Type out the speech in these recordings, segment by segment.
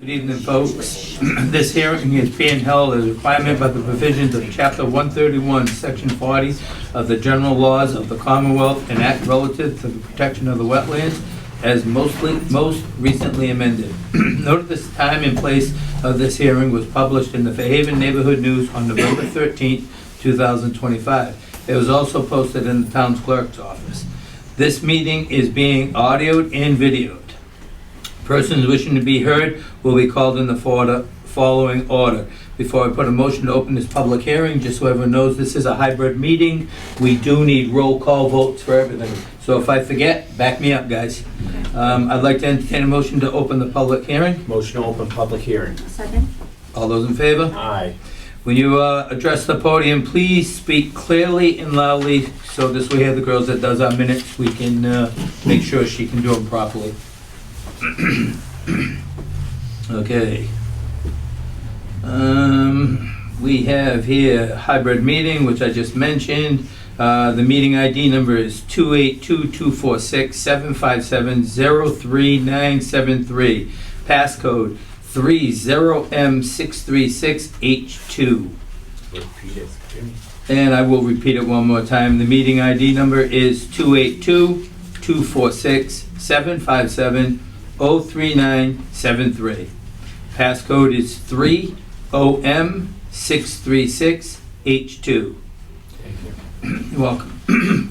Good evening, folks. This hearing is being held as a requirement by the provisions of Chapter 131, Section 40 of the General Laws of the Commonwealth and Act relative to the protection of the wetlands as most recently amended. Note this time and place of this hearing was published in the Fairhaven Neighborhood News on November 13, 2025. It was also posted in the town's clerk's office. This meeting is being audioed and videoed. Persons wishing to be heard will be called in the following order. Before I put a motion to open this public hearing, just so everyone knows, this is a hybrid meeting. We do need roll call votes for everything. So if I forget, back me up, guys. I'd like to entertain a motion to open the public hearing. Motion to open public hearing. Second. All those in favor? Aye. When you address the podium, please speak clearly and loudly, so this way here the girls that does our minutes, we can make sure she can do them properly. Okay. We have here hybrid meeting, which I just mentioned. The meeting ID number is 282-246-757-03973. Passcode 30M636H2. Repeat it, Jimmy. And I will repeat it one more time. The meeting ID number is 282-246-757-03973. Passcode is 30M636H2. Thank you. You're welcome.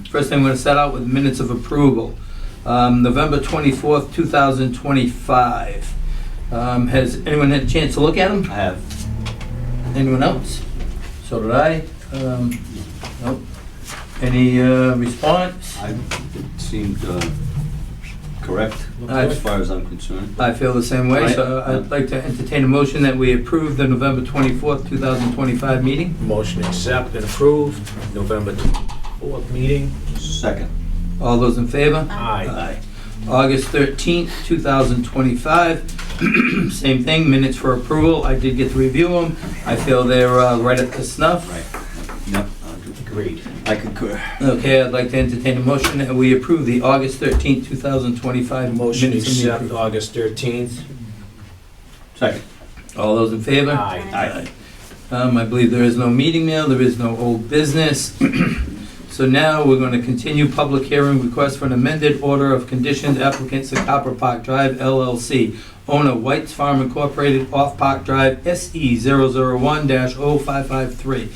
First thing I'm going to set out with minutes of approval. November 24th, 2025. Has anyone had a chance to look at them? I have. Anyone else? So did I. Nope. Any response? It seemed correct as far as I'm concerned. I feel the same way, so Right. I'd like to entertain a motion that we approve the November 24th, 2025 meeting. Motion accept and approve November 24th meeting. Second. All those in favor? Aye. August 13th, 2025. Same thing, minutes for approval. I did get to review them. I feel they're right at the snuff. Right. Yep. Agreed. I concur. Okay, I'd like to entertain a motion that we approve the August 13th, 2025 Motion minutes. accept August 13th. Second. All those in favor? Aye. I believe there is no meeting now, there is no old business. So now we're going to continue public hearing request for an amended order of conditions applicants at Copper Park Drive LLC. Owner White's Farm Incorporated, off Park Drive, SE 001-0553.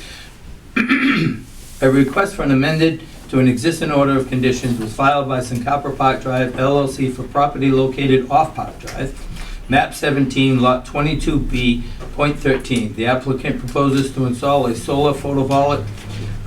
A request for an amended to an existing order of conditions was filed by Copper Park Drive LLC for property located off Park Drive, map 17, lot 22B.13. The applicant proposes to install a solar photovoltaic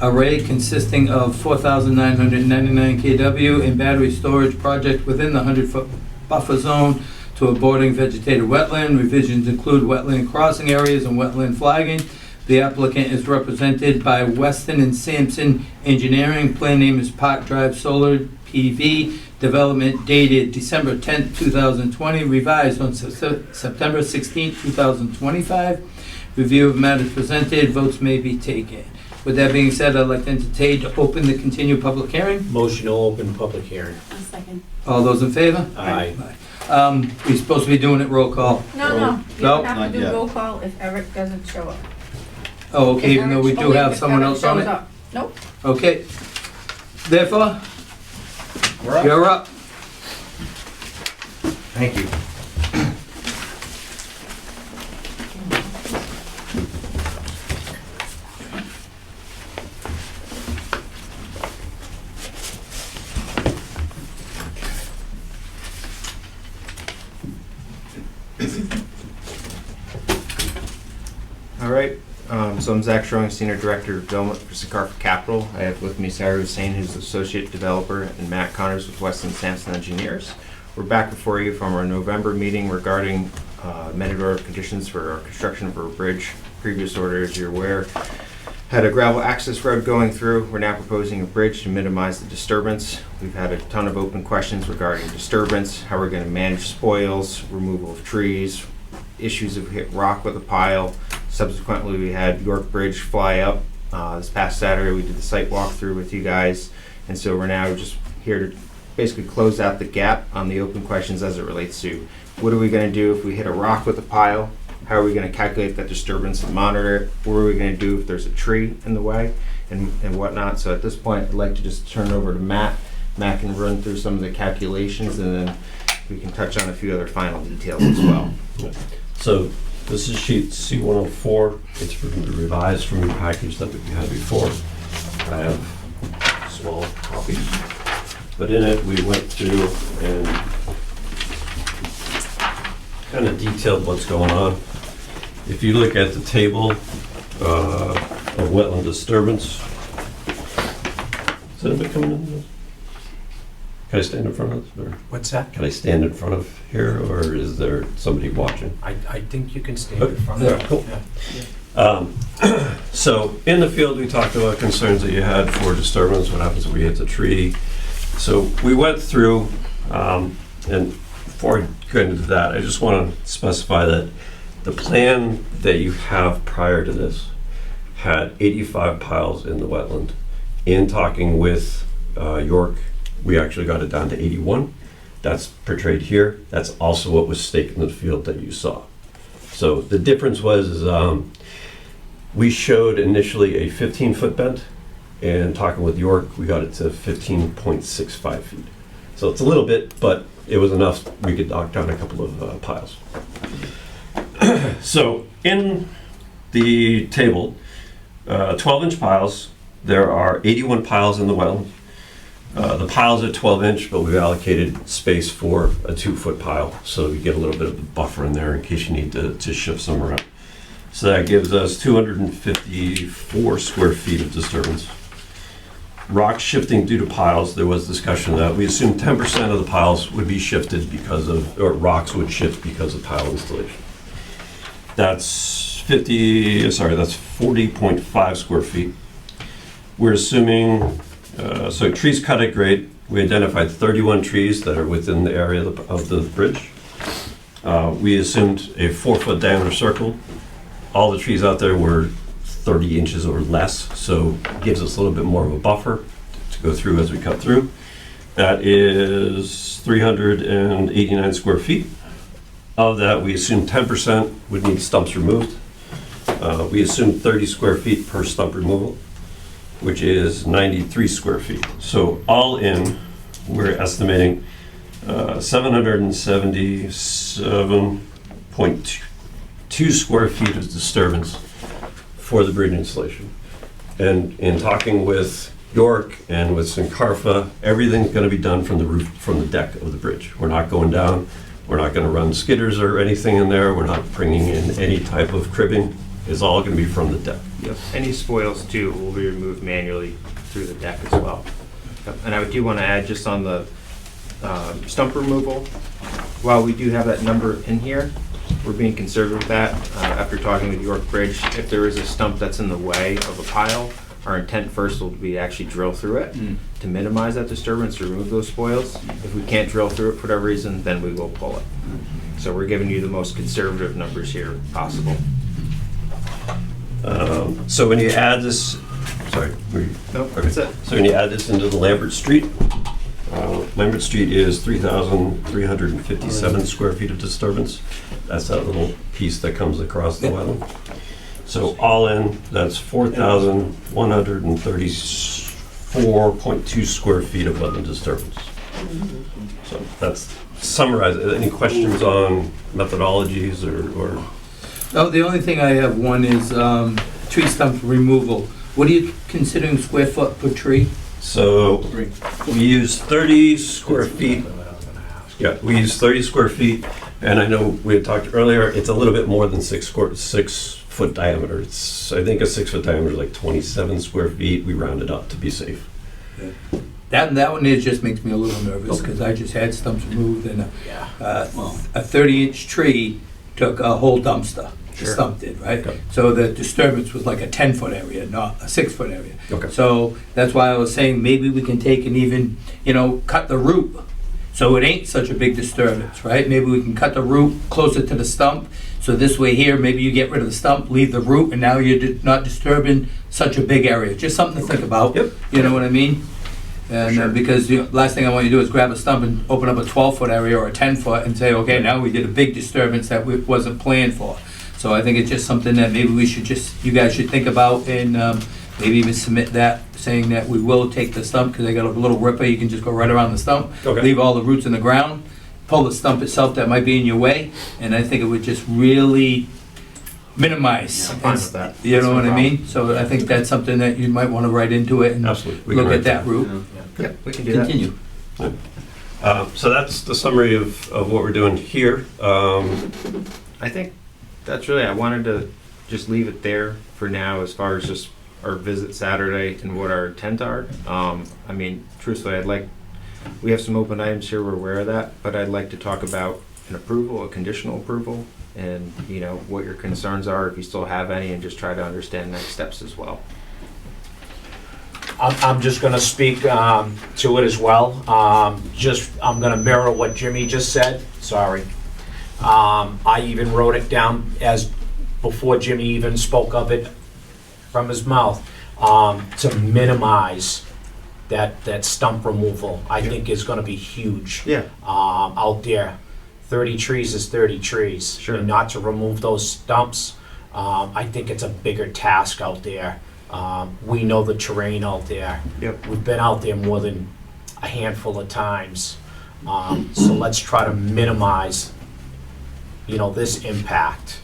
array consisting of 4,999 kW and battery storage project within the 100-foot buffer zone to a bordering vegetated wetland. Revisions include wetland crossing areas and wetland flagging. The applicant is represented by Weston and Sampson Engineering. Plan name is Park Drive Solar PV. Development dated December 10th, 2020. Revised on September 16th, 2025. Review of matters presented. Votes may be taken. With that being said, I'd like to entertain to open the continued public hearing. Motion to open public hearing. A second. All those in favor? Aye. We're supposed to be doing it roll call. No, you No, don't have not to do yet. roll call if Eric doesn't show up. Oh, okay, even though we do Only have if someone Eric else on shows it? up. Nope. Okay. Therefore, you're up. Thank you. All right, so I'm Zach Strong, Senior Director of Development for Sakarfa Capital. I have with me Sarah Hussain, who's the Associate Developer, and Matt Connors with Weston Sampson Engineers. We're back before you from our November meeting regarding amended order of conditions for our construction of a bridge. Previous order, as you're aware, had a gravel access road going through. We're now proposing a bridge to minimize the disturbance. We've had a ton of open questions regarding disturbance, how we're going to manage spoils, removal of trees, issues of hit rock with a pile. Subsequently, we had York Bridge fly up. This past Saturday, we did the site walkthrough with you guys. And so we're now just here to basically close out the gap on the open questions as it relates to what are we going to do if we hit a rock with a pile? How are we going to calculate that disturbance and monitor it? What are we going to do if there's a tree in the way and whatnot? So at this point, I'd like to just turn it over to Matt. Matt can run through some of the calculations, and then we can touch on a few other final details as well. So this is sheet C104. It's revised from your package that we had before. I have small copies. But in it, we went through and kind of detailed what's going on. If you look at the table of wetland disturbance, is anybody coming in this? Can I stand in front of this? Or What's that? can I stand in front of here, or is there somebody watching? I think you can stand in front of Yeah, it. cool. Yeah. So in the field, we talked about concerns that you had for disturbance, what happens if we hit the tree. So we went through, and before I go into that, I just want to specify that the plan that you have prior to this had 85 piles in the wetland. In talking with York, we actually got it down to 81. That's portrayed here. That's also what was staked in the field that you saw. So the difference was we showed initially a 15-foot bent, and talking with York, we got it to 15.65 feet. So it's a little bit, but it was enough. We could knock down a couple of piles. So in the table, 12-inch piles, there are 81 piles in the well. The piles are 12-inch, but we've allocated space for a 2-foot pile, so you get a little bit of a buffer in there in case you need to shift some around. So that gives us 254 square feet of disturbance. Rock shifting due to piles, there was discussion that we assumed 10% of the piles would be shifted because of, or rocks would shift because of pile installation. That's 40.5 square feet. We're assuming, so trees cut at grade, we identified 31 trees that are within the area of the bridge. We assumed a 4-foot diameter circle. All the trees out there were 30 inches or less, so it gives us a little bit more of a buffer to go through as we cut through. That is 389 square feet. Of that, we assumed 10% would need stumps removed. We assumed 30 square feet per stump removal, which is 93 square feet. So all in, we're estimating 777.2 square feet of disturbance for the bridge installation. And in talking with York and with Sincarfa, everything's going to be done from the roof, from the deck of the bridge. We're not going down. We're not going to run skidders or anything in there. We're not bringing in any type of cribbing. It's all going to be from the deck. Yep. Any spoils too will be removed manually through the deck as well. Yep. And I do want to add just on the stump removal, while we do have that number in here, we're being conservative with that. After talking with York Bridge, if there is a stump that's in the way of a pile, our intent first will be to actually drill through it to minimize that disturbance, to remove those spoils. If we can't drill through it for whatever reason, then we will pull it. So we're giving you the most conservative numbers here possible. So when you add this, sorry. Nope, that's it. So when you add this into the Lambert Street, Lambert Street is 3,357 square feet of disturbance. That's that little piece that comes across the wetland. So all in, that's 4,134.2 square feet of wetland disturbance. So that's summarized. Any questions on methodologies or? Oh, the only thing I have one is tree stump removal. What are you considering square foot per tree? So we use 30 square feet. Yeah, we use 30 square feet, and I know we had talked earlier, it's a little bit more than 6 foot diameter. It's, I think a 6 foot diameter is like 27 square feet. We round it up to be safe. That one is just makes me a little nervous because I just had stumps removed and a 30-inch tree took a whole dumpster. The stump did, right? Okay. So the disturbance was like a 10-foot area, not a 6-foot area. Okay. So that's why I was saying maybe we can take and even, cut the root so it ain't such a big disturbance, right? Maybe we can cut the root closer to the stump. So this way here, maybe you get rid of the stump, leave the root, and now you're not disturbing such a big area. Just something to think about. Yep. You know what I mean? And Sure. because the last thing I want you to do is grab a stump and open up a 12-foot area or a 10-foot and say, okay, now we did a big disturbance that wasn't planned for. So I think it's just something that maybe you guys should think about, and maybe even submit that, saying that we will take the stump, because they got a little ripper, you can just go right around the stump, Okay. leave all the roots in the ground, pull the stump itself that might be in your way, and I think it would just really minimize. I'm fine with that. You That's know no what I problem. mean? So I think that's something that you might want to write into it and Absolutely. We can look write at that route. Yep, we can do that. Continue. So that's the summary of what we're doing here. I think that's really, I wanted to just leave it there for now as far as just our visit Saturday and what our intent are. I mean, truthfully, we have some open items here, we're aware of that, but I'd like to talk about an approval, a conditional approval, and, you know, what your concerns are, if you still have any, and just try to understand next steps as well. I'm just gonna speak to it as well. I'm gonna mirror what Jimmy just said, sorry. I even wrote it down as, before Jimmy even spoke of it from his mouth, to minimize that stump removal. I think is gonna be huge. Yeah. Out there. 30 trees is 30 trees. Sure. And not to remove those stumps, I think it's a bigger task out there. We know the terrain out there. Yep. We've been out there more than a handful of times. So let's try to minimize, this impact.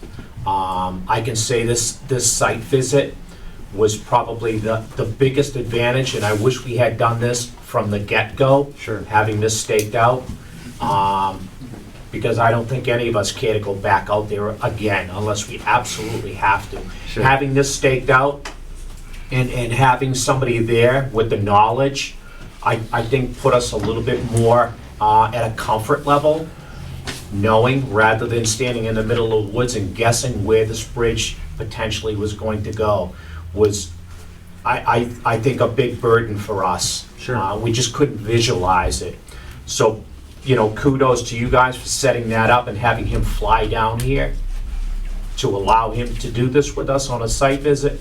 I can say this site visit was probably the biggest advantage, and I wish we had done this from the get-go. Sure. Having this staked out. Because I don't think any of us care to go back out there again unless we absolutely have to. Sure. Having this staked out and having somebody there with the knowledge, I think put us a little bit more at a comfort level, knowing rather than standing in the middle of the woods and guessing where this bridge potentially was going to go, was, I think, a big burden for us. Sure. We just couldn't visualize it. So, kudos to you guys for setting that up and having him fly down here to allow him to do this with us on a site visit.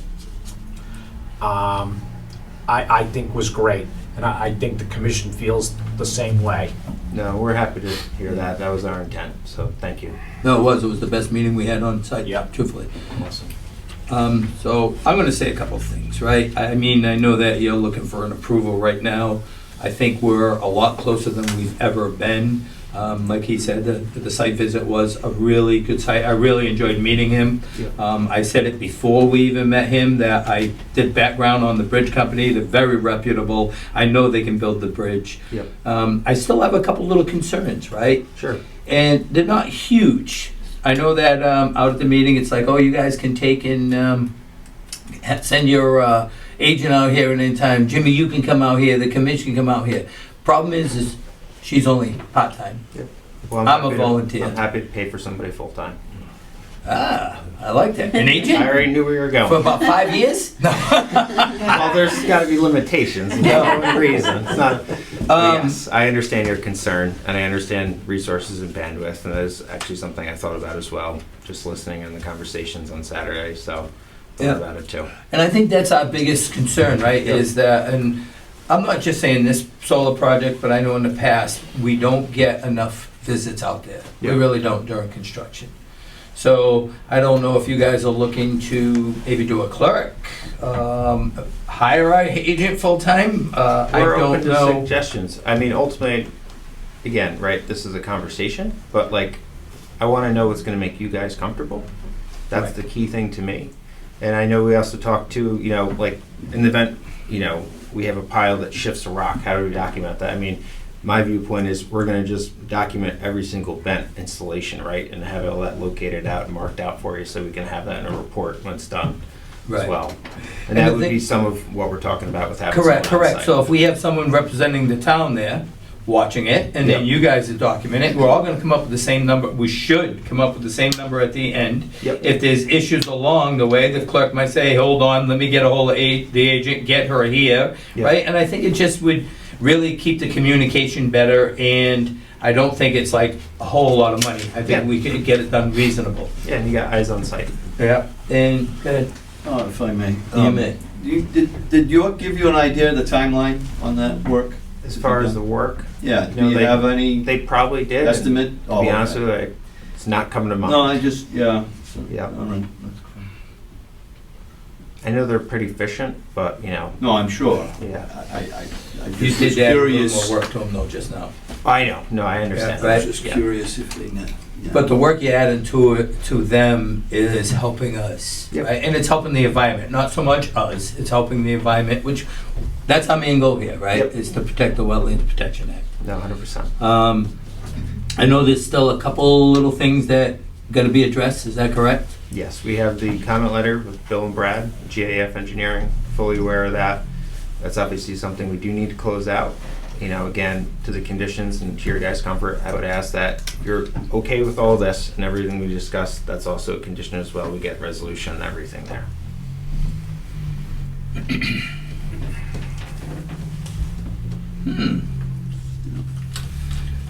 I think was great, and I think the commission feels the same way. No, we're happy to hear that. That was our intent, so thank you. No, it was the best meeting we had on site, Yeah. truthfully. Awesome. So I'm gonna say a couple of things, right? I mean, I know that you're looking for an approval right now. I think we're a lot closer than we've ever been. Like he said, the site visit was a really good site. I really enjoyed meeting him. I said it before we even met him, that I did background on the bridge company. They're very reputable. I know they can build the bridge. Yep. I still have a couple little concerns, right? Sure. And they're not huge. I know that out at the meeting, it's like, oh, you guys can take and send your agent out here at any time. Jimmy, you can come out here. The commission can come out here. Problem is she's only part-time. Well, I'm a happy to- volunteer. I'm happy to pay for somebody full-time. Ah, I like that. An agent? I already knew where you were For going. about 5 years? No. Well, there's gotta be limitations, no reason. It's not, yes, I understand your concern, and I understand resources and bandwidth, and that is actually something I thought about as well, just listening in the conversations on Saturday, so Yeah. thought about it too. And I think that's our biggest concern, right, Yep. is that, and I'm not just saying this solar project, but I know in the past, we don't get enough visits out there. We Yep. really don't during construction. So I don't know if you guys are looking to maybe do a clerk, hire our agent full-time. I We're don't open to know. suggestions. I mean, ultimately, again, right, this is a conversation, but I wanna know what's gonna make you guys comfortable. That's Right. the key thing to me. And I know we also talked to, in the event, we have a pile that shifts a rock, how do we document that? I mean, my viewpoint is we're gonna just document every single bent installation, right? And have all that located out and marked out for you so we can have that in a report when it's done as Right. well. And And that the would thing- be some of what we're talking about with having Correct, someone on correct. site. So if we have someone representing the town there, watching it, and then Yep. you guys are documenting it, we're all gonna come up with the same number. We should come up with the same number at the end. Yep. If there's issues along the way, the clerk might say, hold on, let me get a hold of the agent, get her here, Yep. right? And I think it just would really keep the communication better, and I don't think it's like a whole lot of money. I think Yeah. we could get it done reasonable. Yeah, and you got eyes on site. Yeah. And, go ahead. If I may. You may. Did York give you an idea of the timeline on that work? As far as the work, Yeah, No, do you they- have any they probably did. estimate? To be honest with you, it's not coming to mind. No, I just, yeah. Yeah. All right. I know they're pretty efficient, but, you know, No, I'm sure. yeah. I You just was did that a little curious. more work to him though just now. I know, no, I understand. Yeah, I right. was just Yeah. curious if they net. yeah. But the work you added to them is helping us, Yep. right? And it's helping the environment, not so much us, it's helping the environment, which, that's our main goal here, right? Yep. Is to protect the Wetlands Protection Act. No, 100%. I know there's still a couple little things that gotta be addressed, is that correct? Yes, we have the comment letter with Bill and Brad, GAF Engineering, fully aware of that. That's obviously something we do need to close out. You know, again, to the conditions and to your guys' comfort, I would ask that if you're okay with all this and everything we discussed, that's also a condition as well. We get resolution and everything there.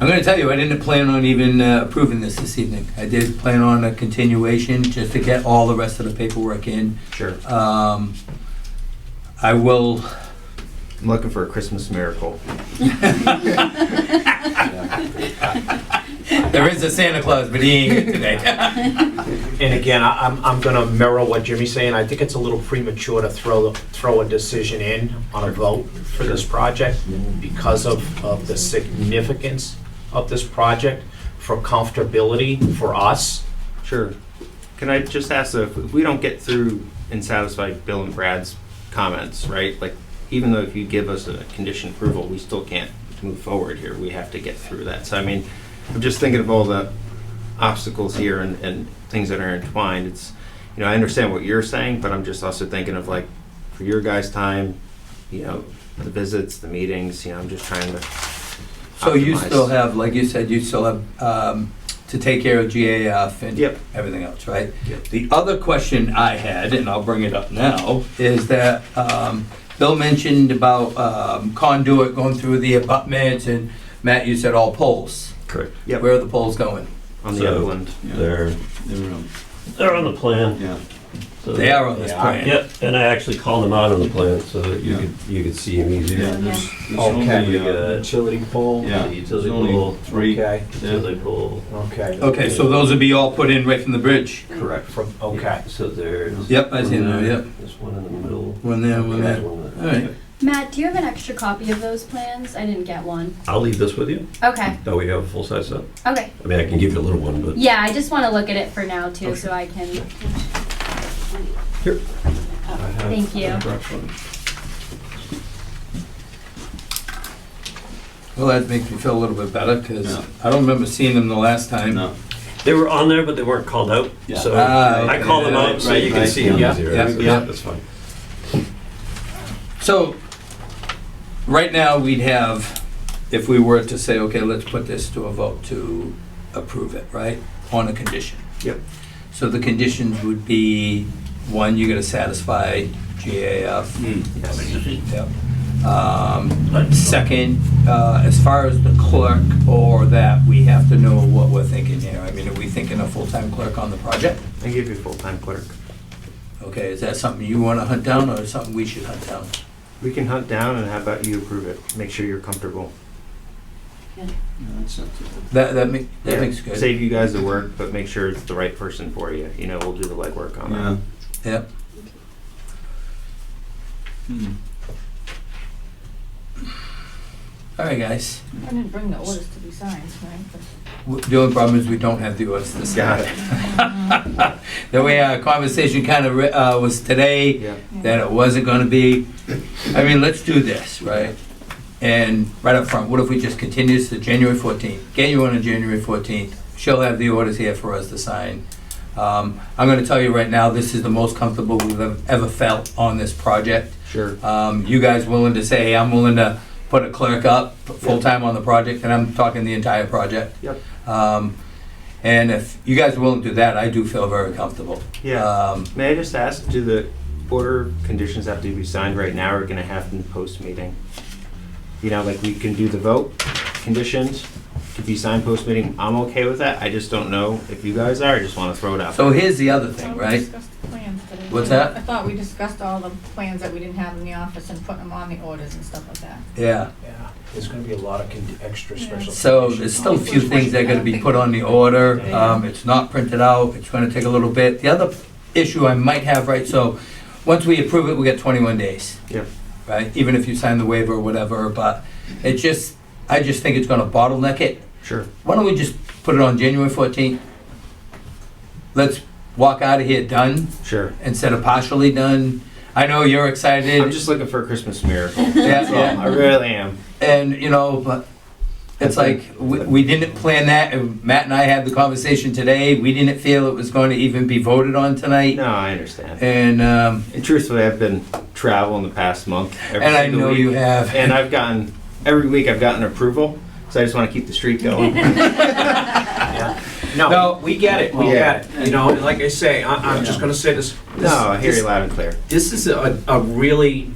I'm gonna tell you, I didn't plan on even approving this evening. I did plan on a continuation, just to get all the rest of the paperwork in. Sure. I will, I'm looking for a Christmas miracle. there is a Santa Claus, but he ain't here today. And again, I'm gonna mirror what Jimmy's saying. I think it's a little premature to throw a decision in on a vote for this project because of the significance of this project for comfortability for us. Sure. Can I just ask, if we don't get through and satisfy Bill and Brad's comments, right? Like, even though if you give us a condition approval, we still can't move forward here. We have to get through that. So, I mean, I'm just thinking of all the obstacles here and things that are entwined. It's, you know, I understand what you're saying, but I'm just also thinking of, like, for your guys' time, you know, the visits, the meetings, you know, I'm just trying to So you optimize. still have, like you said, you still have to take care of GAF and Yep. everything else, right? Yep. The other question I had, and I'll bring it up now, is that Bill mentioned about conduit going through the abutments, and Matt, you said all poles. Correct. Yep. Where are the poles going? On the So- upland. Yeah. They're, They're, they're on the plan. yeah. So They are on this They are. plan. Yep, and I actually called them out on the plan so that Yeah. you could see them Yeah, easier. there's Okay. only, Utility pole? yeah, The there's utility only pole. 3. Okay, Utility pole. okay. Okay, so those would be all put in right from the bridge? Correct. Okay. So there's. Yep, I see one them, there, yep. There's one in the middle. One there, one there. One All there. right. Matt, do you have an extra copy of those plans? I didn't get one. I'll leave this with you. Okay, That way you have a full-size set. okay. I mean, I can give you a little one, but. Yeah, I just want to look at it for now too, so I can. Here. Thank you. Well, that makes me feel a little bit better, because Yeah. I don't remember seeing them the last time. No. They were on there, but they weren't called out. Yeah. So Ah, I okay. called them out so Right, you can right. see them Yeah, easier. yeah, So yeah. That's fine. So, right now, we'd have, if we were to say, okay, let's put this to a vote to approve it, right, on a condition. Yep. So the conditions would be, one, you gotta satisfy GAF. Yes. Yep. Second, as far as the clerk or that, we have to know what we're thinking here. I mean, are we thinking a full-time clerk on the project? I give you a full-time clerk. Okay, is that something you wanna hunt down, or something we should hunt down? We can hunt down, and how about you approve it? Make sure you're comfortable. No, that's not too That Yeah. makes good. Save you guys the work, but make sure it's the right person for you. You know, we'll do the legwork on bad. that. Yep. Hmm. All right, guys. I didn't bring the orders to be signed, right? The only problem is we don't have the orders to sign. Got it. The way our conversation kind of was today, Yeah. that it wasn't gonna be, I mean, let's do this, right? And right up front, what if we just continue this to January 14th? Get you on a January 14th. She'll have the orders here for us to sign. I'm gonna tell you right now, this is the most comfortable we've ever felt on this project. Sure. You guys willing to say, hey, I'm willing to put a clerk up full-time on the project, and I'm talking the entire project. Yep. And if you guys are willing to do that, I do feel very comfortable. Yeah. May I just ask, do the order conditions have to be signed right now, or are gonna happen post-meeting? You know, like, we can do the vote, conditions, could be signed post-meeting. I'm okay with that. I just don't know if you guys are. I just wanna throw it out. So here's the other thing, We right? discussed the plans today. What's that? I thought we discussed all the plans that we didn't have in the office and putting them on the orders and stuff like that. Yeah. Yeah, there's gonna be a lot of extra special. So conditions. there's still a few things that are gonna be put on the order. It's not printed out, it's gonna take a little bit. The other issue I might have, right, so once we approve it, we get 21 days. Yep. Right, even if you sign the waiver or whatever, but I just think it's gonna bottleneck it. Sure. Why don't we just put it on January 14th? Let's walk out of here done Sure. instead of partially done. I know you're excited. I'm just looking for a Christmas miracle. Yeah, That's all. yeah. I really am. And, you know, but it's like, we didn't plan that, and Matt and I had the conversation today, we didn't feel it was going to even be voted on tonight. No, I understand. And, And truthfully, I've been traveling the past month. Every and I single know week. you have. And every week I've gotten approval, so I just want to keep the streak going. Yeah. No. No, we get it, we Yeah. get it. You know, and like I say, I'm just gonna say this. No, I hear you loud and clear. This is a really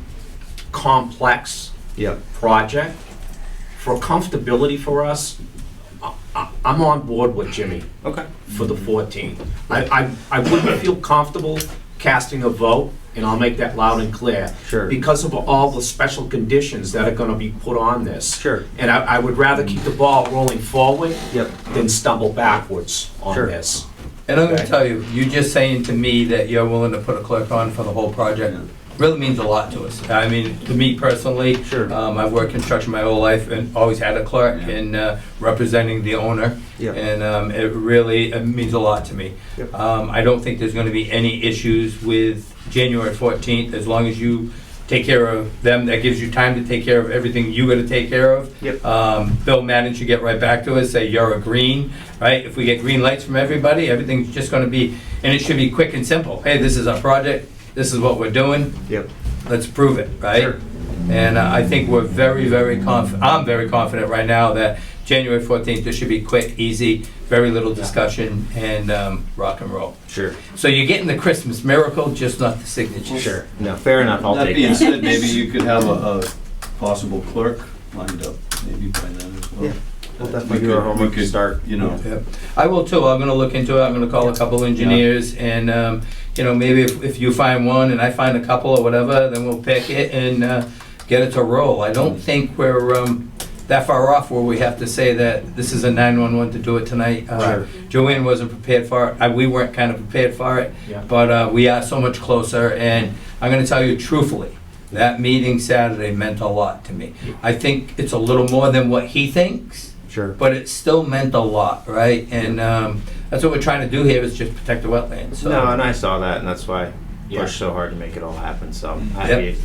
complex Yep. project. For comfortability for us, I'm on board with Jimmy Okay. for the 14th. I wouldn't feel comfortable casting a vote, and I'll make that loud and clear. Sure. Because of all the special conditions that are gonna be put on this. Sure. And I would rather keep the ball rolling forward Yep. than stumble backwards on Sure. this. And I'm gonna Okay. tell you, you just saying to me that you're willing to put a clerk on for the whole project really means a lot to us. I mean, to me personally, Sure. I've worked construction my whole life and always had a clerk Yeah. and representing the owner. Yep. And it really means a lot to me. Yep. I don't think there's gonna be any issues with January 14th, as long as you take care of them. That gives you time to take care of everything you gotta take care of. Yep. Bill Madden should get right back to us, say you're a green, right? If we get green lights from everybody, everything's just gonna be, and it should be quick and simple. Hey, this is our project, this is what we're doing, Yep. let's prove it, right? Sure. And I think we're very, very confident, I'm very confident right now that January 14th, this should be quick, easy, very little discussion, and rock and roll. Sure. So you're getting the Christmas miracle, just not the signature. Sure. No, fair enough. I'll That take being it. said, maybe you could have a possible clerk lined up, maybe by then as well. Yeah. We'll definitely do our homework to start. You know, Yep. I will too. I'm gonna look into it. I'm gonna call a couple engineers and, you know, maybe if you find one and I find a couple or whatever, then we'll pick it and get it to roll. I don't think we're that far off where we have to say that this is a 911 to do it tonight. Sure. Joanne wasn't prepared for it. We weren't kind of prepared for it, Yeah. but we are so much closer. And I'm gonna tell you truthfully, that meeting Saturday meant a lot to me. I think it's a little more than what he thinks. Sure. But it still meant a lot, right? And that's what we're trying to do here, is just protect the wetlands. So. No, and I saw that, and that's why I Yeah. pushed so hard to make it all happen. So I'm Yep. happy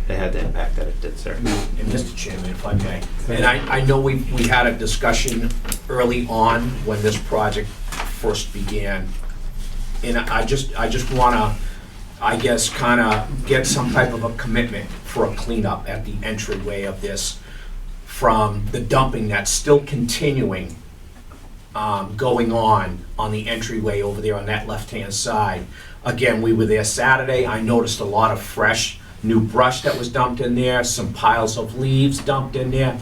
it had the impact that it did, sir. And Mr. Chairman, if I may, and I know we had a discussion early on when this project first began, and I just wanna, I guess, kinda get some type of a commitment for a cleanup at the entryway of this, from the dumping that's still continuing, going on the entryway over there on that left-hand side. Again, we were there Saturday, I noticed a lot of fresh, new brush that was dumped in there, some piles of leaves dumped in there.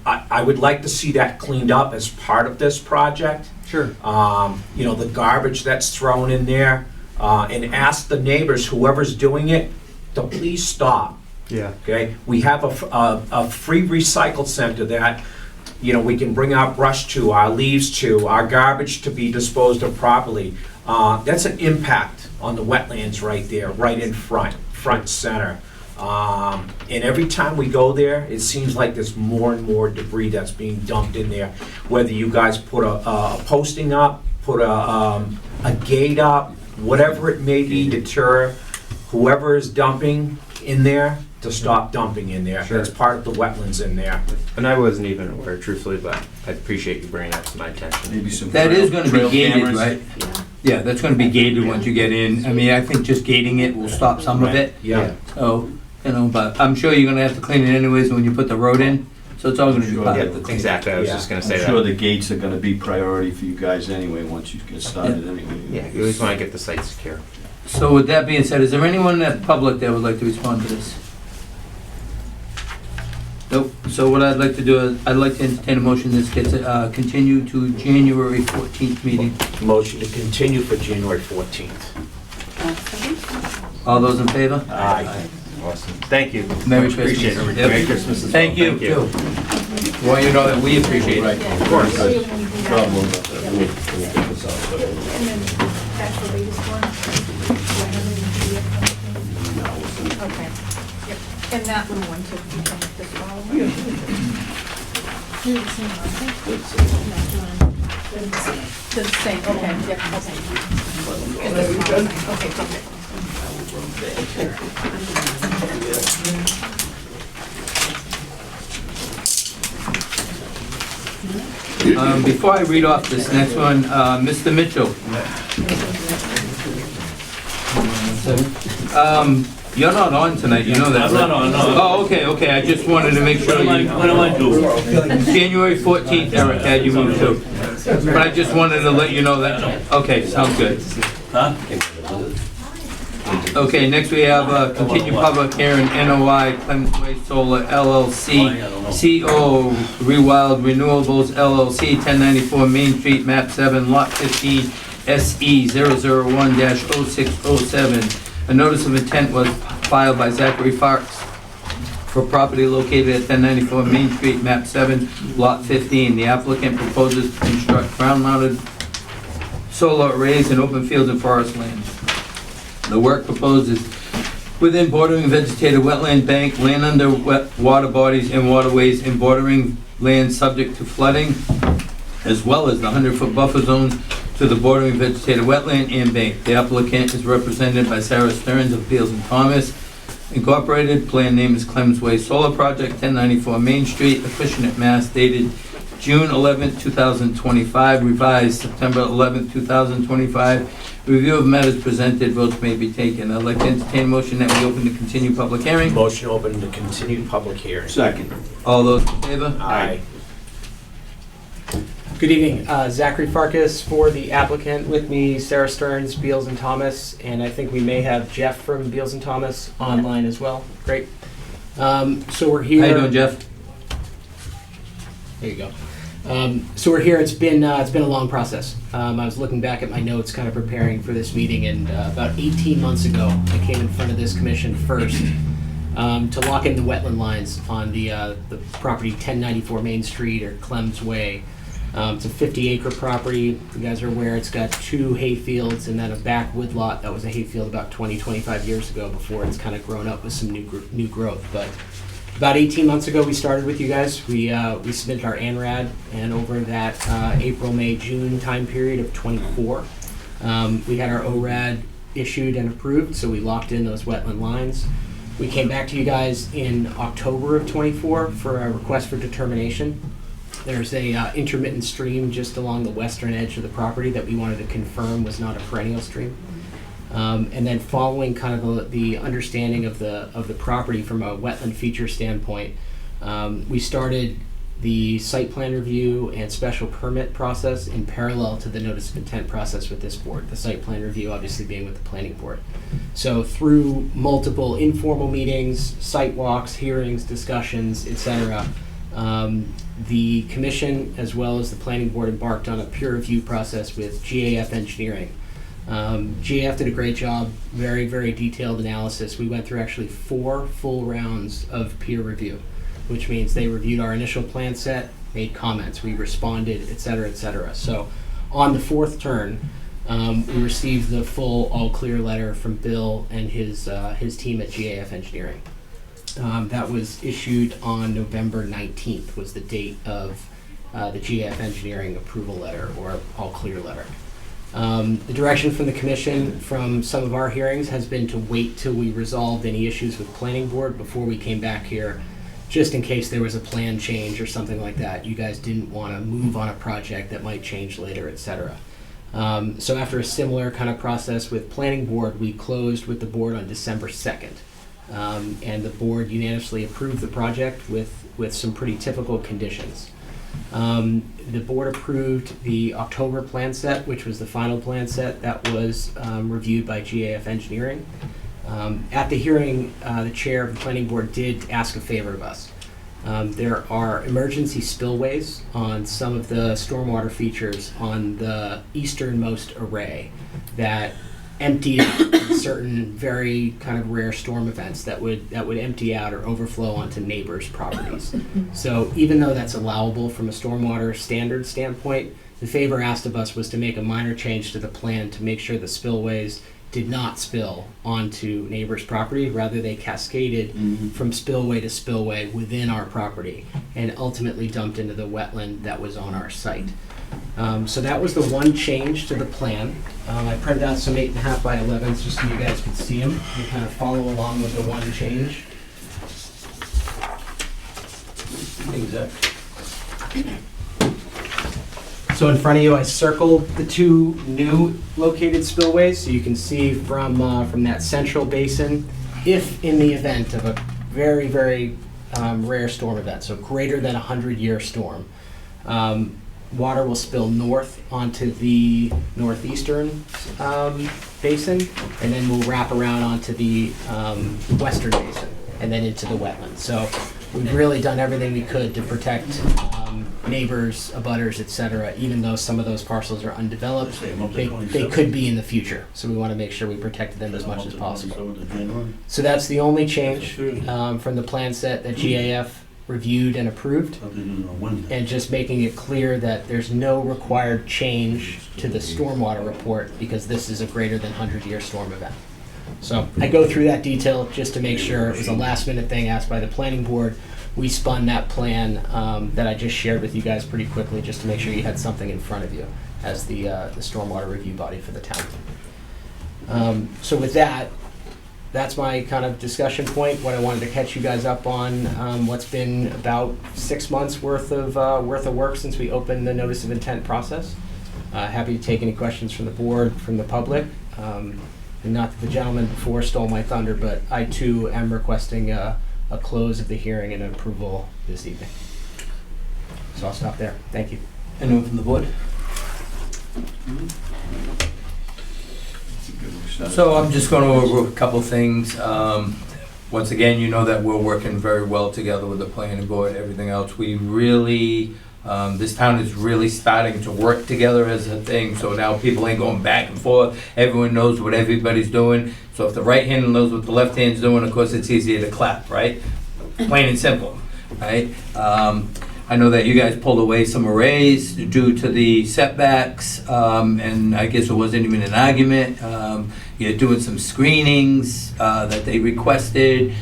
I would like to see that cleaned up as part of this project. Sure. You know, the garbage that's thrown in there, and ask the neighbors, whoever's doing it, to please stop. Yeah. Okay, we have a free recycle center that, you know, we can bring our brush to, our leaves to, our garbage to be disposed of properly. That's an impact on the wetlands right there, right in front and center. And every time we go there, it seems like there's more and more debris that's being dumped in there. Whether you guys put a posting up, put a gate up, whatever it may be, deter whoever is dumping in there to stop dumping in there. Sure. That's part of the wetlands in there. And I wasn't even aware, truthfully, but I appreciate you bringing that to my attention. maybe some. That is gonna be trail gated, cameras. right? Yeah, that's gonna be gated once you get in. I mean, I think just gating it will stop some of it. Yeah. So, you know, but I'm sure you're gonna have to clean it anyways when you put the road in. So it's all gonna be Sure. part Yeah, of the clean. exactly. I was Yeah. just going to say I'm sure that. the gates are gonna be priority for you guys anyway, once you get started anyway. Yeah, you always want to get the site secure. So with that being said, is there anyone in the public that would like to respond to this? Nope. So what I'd like to do is, I'd like to entertain a motion this gets continued to January 14th meeting. Motion to continue for January 14th. All those in favor? Aye. Awesome. Thank you. Merry Much appreciate Christmas. it. Yep. Merry Christmas as well. Thank you. Well, you know that we appreciate it. Of course. Problem with that. Let me get this out. And then that's the latest one. Do I have any PDF on it? Okay, yep, and that little one too, you can this follow. The same, okay, yep, okay. And this one, okay, perfect. Before I read off this next one, Mr. Mitchell. You're not on tonight, you know that, I'm right? not on, no. Oh, okay, I just wanted to make sure What you... am I doing? January 14th, Eric had you moved to. But I just wanted to let you know that, okay, sounds good. Huh? Okay, next we have continued public hearing, NOI, Clemens Way Solar LLC, CO Rewild Renewables LLC, 1094 Main Street, map 7, lot 15, SE 001-0607. A notice of intent was filed by Zachary Farks for property located at 1094 Main Street, map 7, lot 15. The applicant proposes to construct ground-mounted solar arrays in open fields and forest lands. The work proposed is within bordering vegetated wetland bank, land under water bodies and waterways, and bordering land subject to flooding, as well as the 100-foot buffer zone to the bordering vegetated wetland and bank. The applicant is represented by Sarah Stearns of Beals and Thomas Incorporated. Plan name is Clemens Way Solar Project, 1094 Main Street, Acushnet, Mass. Dated June 11, 2025, revised September 11, 2025. Review of matters presented, votes may be taken. I'd like to entertain a motion that we open the continued public hearing. Motion open to continued public hearing. Second. All those in favor? Aye. Good evening, Zachary Farkas for the applicant, with me Sarah Stearns, Beals and Thomas, and I think we may have Jeff from Beals and Thomas online as well. Great. So we're here. How you doing, Jeff? There you go. So we're here. It's been a long process. I was looking back at my notes, kind of preparing for this meeting, and about 18 months ago, I came in front of this commission first to lock in the wetland lines on the property 1094 Main Street, or Clemens Way. It's a 50-acre property. You guys are aware it's got 2 hay fields and then a back woodlot that was a hay field about 20-25 years ago before it's kind of grown up with some new growth. But about 18 months ago, we started with you guys. We submitted our ANRAD, and over that April, May, June time period of 24, we had our ORAD issued and approved, so we locked in those wetland lines. We came back to you guys in October of 24 for a request for determination. There's a intermittent stream just along the western edge of the property that we wanted to confirm was not a perennial stream. And then following kind of the understanding of the property from a wetland feature standpoint, we started the site plan review and special permit process in parallel to the notice of intent process with this board. The site plan review obviously being with the planning board. So through multiple informal meetings, site walks, hearings, discussions, etc., the commission as well as the planning board embarked on a peer review process with GAF Engineering. GAF did a great job, very, very detailed analysis. We went through actually 4 full rounds of peer review, which means they reviewed our initial plan set, made comments, we responded, et cetera, et cetera. So on the 4th turn, we received the full all clear letter from Bill and his team at GAF Engineering. That was issued on November 19th was the date of the GAF Engineering approval letter, or all clear letter. The direction from the commission from some of our hearings has been to wait till we resolved any issues with planning board before we came back here, just in case there was a plan change or something like that. You guys didn't want to move on a project that might change later, etc. So after a similar kind of process with planning board, we closed with the board on December 2nd. And the board unanimously approved the project with some pretty typical conditions. The board approved the October plan set, which was the final plan set that was reviewed by GAF Engineering. At the hearing, the chair of the planning board did ask a favor of us. There are emergency spillways on some of the stormwater features on the easternmost array that emptied out in certain very kind of rare storm events that would empty out or overflow onto neighbors' properties. So even though that's allowable from a stormwater standard standpoint, the favor asked of us was to make a minor change to the plan to make sure the spillways did not spill onto neighbors' property. Rather, they cascaded from spillway to spillway within our property and ultimately dumped into the wetland that was on our site. So that was the one change to the plan. I printed out some 8.5 by 11s just so you guys could see them and kind of follow along with the one change. Exactly. So in front of you, I circled the two new located spillways, so you can see from that central basin, if in the event of a very, very rare storm event, so greater than 100-year storm, water will spill north onto the northeastern basin, and then we'll wrap around onto the western basin, and then into the wetlands. So we've really done everything we could to protect neighbors, abutters, et cetera, even though some of those parcels are undeveloped, they could be in the future. So we want to make sure we protect them as much as possible. So that's the only change from the plan set that GAF reviewed and approved, and just making it clear that there's no required change to the stormwater report because this is a greater than 100-year storm event. So I go through that detail just to make sure. It was a last-minute thing asked by the planning board. We spun that plan that I just shared with you guys pretty quickly just to make sure you had something in front of you as the stormwater review body for the town. So with that, that's my kind of discussion point, what I wanted to catch you guys up on, what's been about 6 months worth of work since we opened the notice of intent process. Happy to take any questions from the board, from the public. And not that the gentleman before stole my thunder, but I too am requesting a close of the hearing and an approval this evening. So I'll stop there. Thank you. Anyone from the board? So I'm just going over a couple things. Once again, you know that we're working very well together with the planning board, everything else. We really, this town is really starting to work together as a thing, so now people ain't going back and forth. Everyone knows what everybody's doing. So if the right hand knows what the left hand's doing, of course it's easier to clap, right? Plain and simple, right? I know that you guys pulled away some arrays due to the setbacks, and I guess it wasn't even an argument. You're doing some screenings that they requested.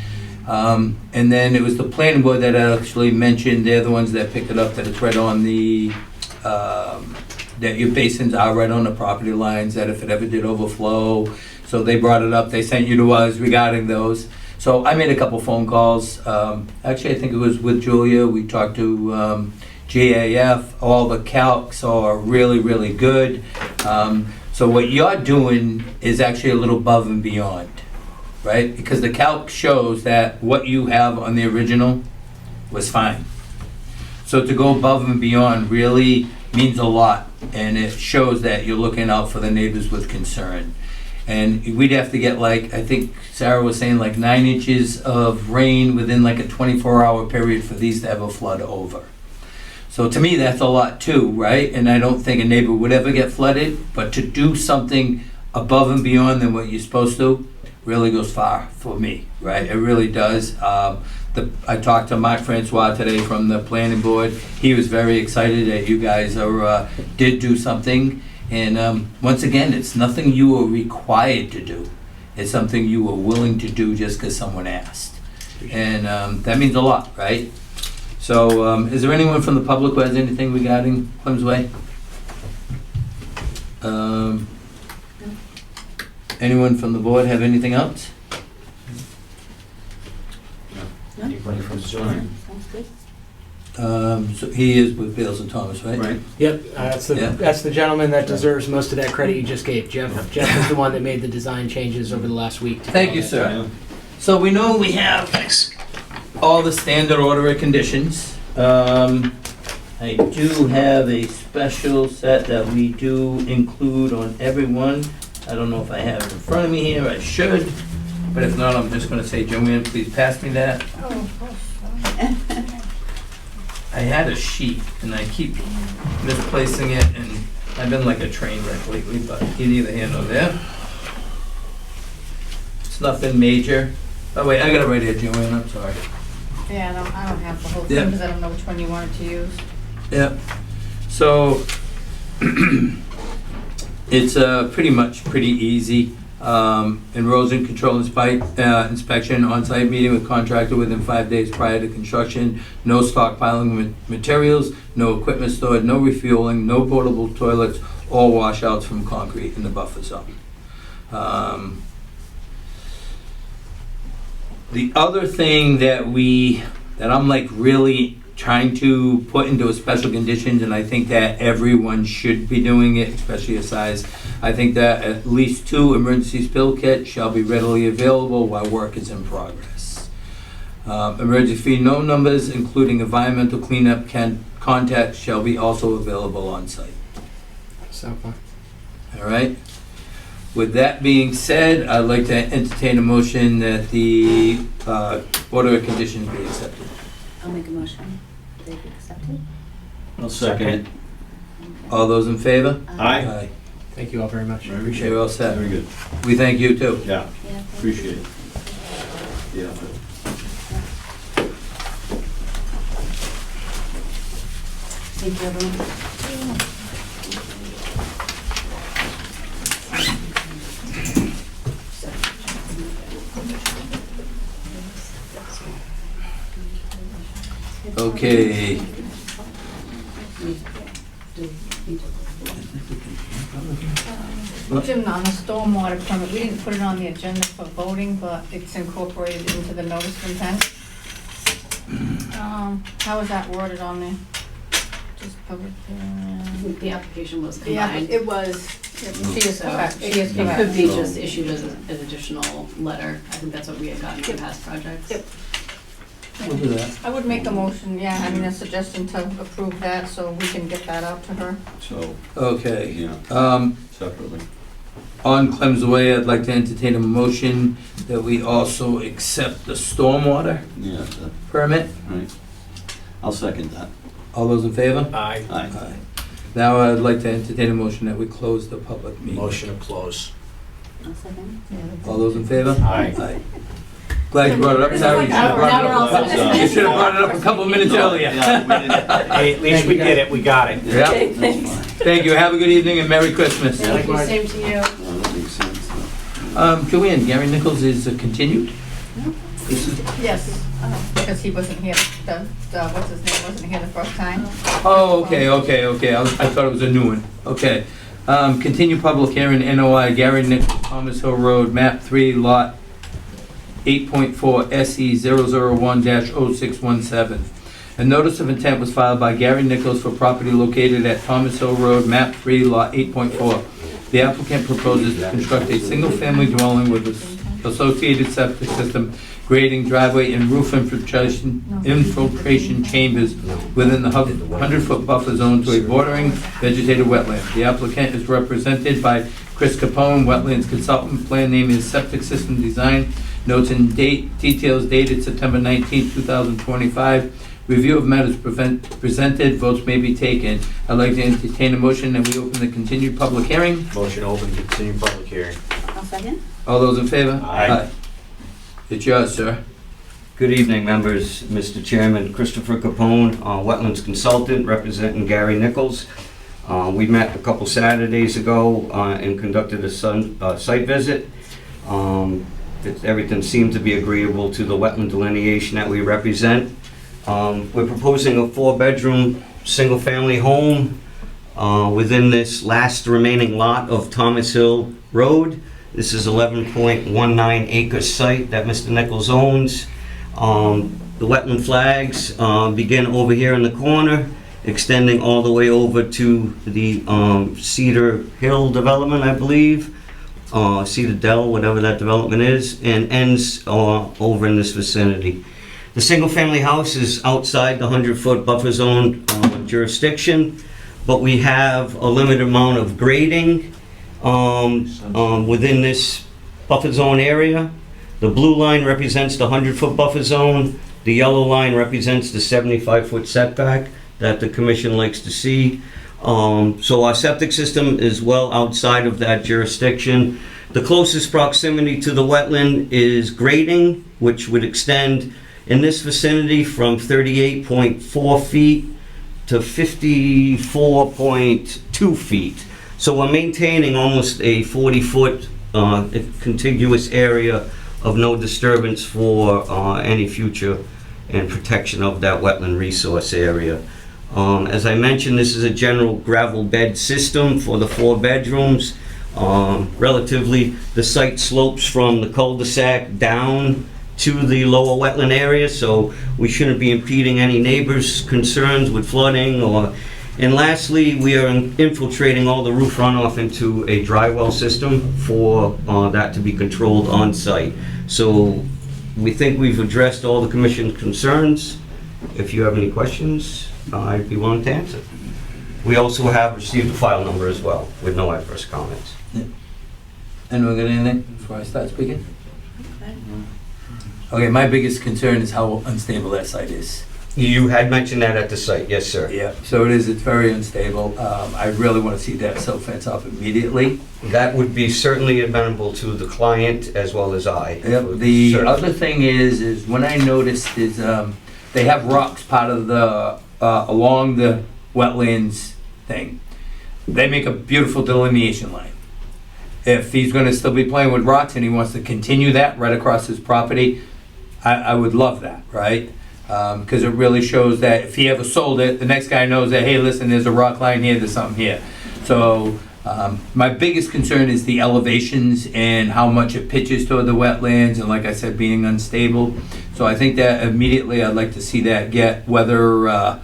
And then it was the planning board that actually mentioned, they're the ones that picked it up, that it's right on the, that your basins are right on the property lines, that if it ever did overflow. So they brought it up, they sent you to us regarding those. So I made a couple phone calls. Actually, I think it was with Julia. We talked to GAF. All the calcs are really, really good. So what you're doing is actually a little above and beyond, right? Because the calc shows that what you have on the original was fine. So to go above and beyond really means a lot, and it shows that you're looking out for the neighbors with concern. And we'd have to get, like, I think Sarah was saying, like 9 inches of rain within like a 24-hour period for these to ever flood over. So to me, that's a lot too, right? And I don't think a neighbor would ever get flooded, but to do something above and beyond than what you're supposed to really goes far for me, right? It really does. I talked to Mark Francois today from the planning board. He was very excited that you guys did do something. And once again, it's nothing you are required to do. It's something you are willing to do just because someone asked. And that means a lot, right? So is there anyone from the public who has anything regarding Clem's Way? Anyone from the board have anything else? Anybody from Zoom? Sounds good. So he is with Bales and Thomas, right? Right. Yep, that's the gentleman that deserves most of that credit you just gave. Jeff is the one that made the design changes over the last week. Thank you, sir. So we know we have all the standard order of conditions. I do have a special set that we do include on everyone. I don't know if I have it in front of me here, I should, but if not, I'm just gonna say, Joanne, please pass me that. I had a sheet and I keep misplacing it, and I've been like a train wreck lately, but in either here nor there. nothing major. Oh, wait, I got it right here, Joanne, I'm sorry. Yeah, I don't have the whole Yeah. thing because I don't know which one you wanted to use. Yep. So, it's pretty easy. Erosion control inspection, on-site meeting with contractor within 5 days prior to construction, no stockpiling materials, no equipment stored, no refueling, no portable toilets or washouts from concrete in the buffer zone. The other thing that I'm like really trying to put into a special conditions, and I think that everyone should be doing it, especially a size. I think that at least 2 emergency spill kits shall be readily available while work is in progress. Emergency no numbers, including environmental cleanup contacts, shall be also available on site. So far. All right? With that being said, I'd like to entertain a motion that the order of conditions be accepted. I'll make a motion. They be accepted? I'll second it. All those in favor? Aye. Thank you all very much. Appreciate you all set. Very good. We thank you too. Yeah, Yeah. appreciate it. Yeah. Thank you, everyone. Okay. Jim, on the stormwater permit, we didn't put it on the agenda for voting, but it's incorporated into the notice of intent. How is that worded on there? Just public, The application was yeah, combined. it was, she is So correct, she it is correct. could be just issued as an additional letter. I think that's what we had gotten in past projects. Yep. We'll do that. I would make a motion, yeah, I mean, a suggestion to approve that, so we can get that out to her. So, Okay. yeah, separately. On Clem's Way, I'd like to entertain a motion that we also accept the stormwater Yeah, permit. right. I'll second that. All those in favor? Aye. Aye. Aye. Now I'd like to entertain a motion that we close the public meeting. Motion to close. I'll second. All those in favor? Aye. Glad you brought it up, Sarah. You should have brought it Now we're all up. You should have brought it up a couple minutes earlier. Yeah, we didn't. Hey, at least we did it, we got it. Yeah. Okay, thanks. Thank you. Have a good evening and Merry Christmas. Thank you, same to you. Well, that makes sense. Joanne, Gary Nichols is continued? This is- Yes, because he wasn't here, what's his name, wasn't here the first time. Oh, okay. I thought it was a new one. Okay. Continue public hearing, NOI, Gary Nichols, Thomas Hill Road, map 3, lot 8.4 SE 001-0617. A notice of intent was filed by Gary Nichols for property located at Thomas Hill Road, map 3, lot 8.4. The applicant proposes to construct a single-family dwelling with associated septic system, grading, driveway, and roof infiltration chambers within the 100-foot buffer zone to a bordering vegetated wetland. The applicant is represented by Chris Capone, wetlands consultant. Plan name is Septic System Design. Notes and details dated September 19, 2025. Review of matters presented, votes may be taken. I'd like to entertain a motion that we open the continued public hearing. Motion open, continue public hearing. I'll second. All those in favor? Aye. It's yours, sir. Good evening, members. Mr. Chairman, Christopher Capone, wetlands consultant representing Gary Nichols. We met a couple Saturdays ago and conducted a site visit. Everything seemed to be agreeable to the wetland delineation that we represent. We're proposing a 4-bedroom, single-family home within this last remaining lot of Thomas Hill Road. This is 11.19 acre site that Mr. Nichols owns. The wetland flags begin over here in the corner, extending all the way over to the Cedar Hill development, I believe. Cedar Dell, whatever that development is, and ends over in this vicinity. The single-family house is outside the 100-foot buffer zone jurisdiction, but we have a limited amount of grading within this buffer zone area. The blue line represents the 100-foot buffer zone. The yellow line represents the 75-foot setback that the commission likes to see. So our septic system is well outside of that jurisdiction. The closest proximity to the wetland is grading, which would extend in this vicinity from 38.4 feet to 54.2 feet. So we're maintaining almost a 40-foot contiguous area of no disturbance for any future and protection of that wetland resource area. As I mentioned, this is a general gravel bed system for the 4 bedrooms. Relatively, the site slopes from the cul-de-sac down to the lower wetland area, so we shouldn't be impeding any neighbors' concerns with flooding or. And lastly, we are infiltrating all the roof runoff into a dry well system for that to be controlled on site. So we think we've addressed all the commission's concerns. If you have any questions, I'd be willing to answer. We also have received a file number as well with no adverse comments. Anyone got anything before I start speaking? Okay, my biggest concern is how unstable that site is. You had mentioned that at the site, yes, sir. Yeah, so it is, it's very unstable. I really want to see that silt fence up immediately. That would be certainly amenable to the client as well as I. Yep, the Sure. other thing is when I noticed is, they have rocks part of the, along the wetlands thing. They make a beautiful delineation line. If he's gonna still be playing with rocks and he wants to continue that right across his property, I would love that, right? Because it really shows that if he ever sold it, the next guy knows that, hey, listen, there's a rock line here, there's something here. So my biggest concern is the elevations and how much it pitches toward the wetlands, and like I said, being unstable. So I think that immediately I'd like to see that get, whether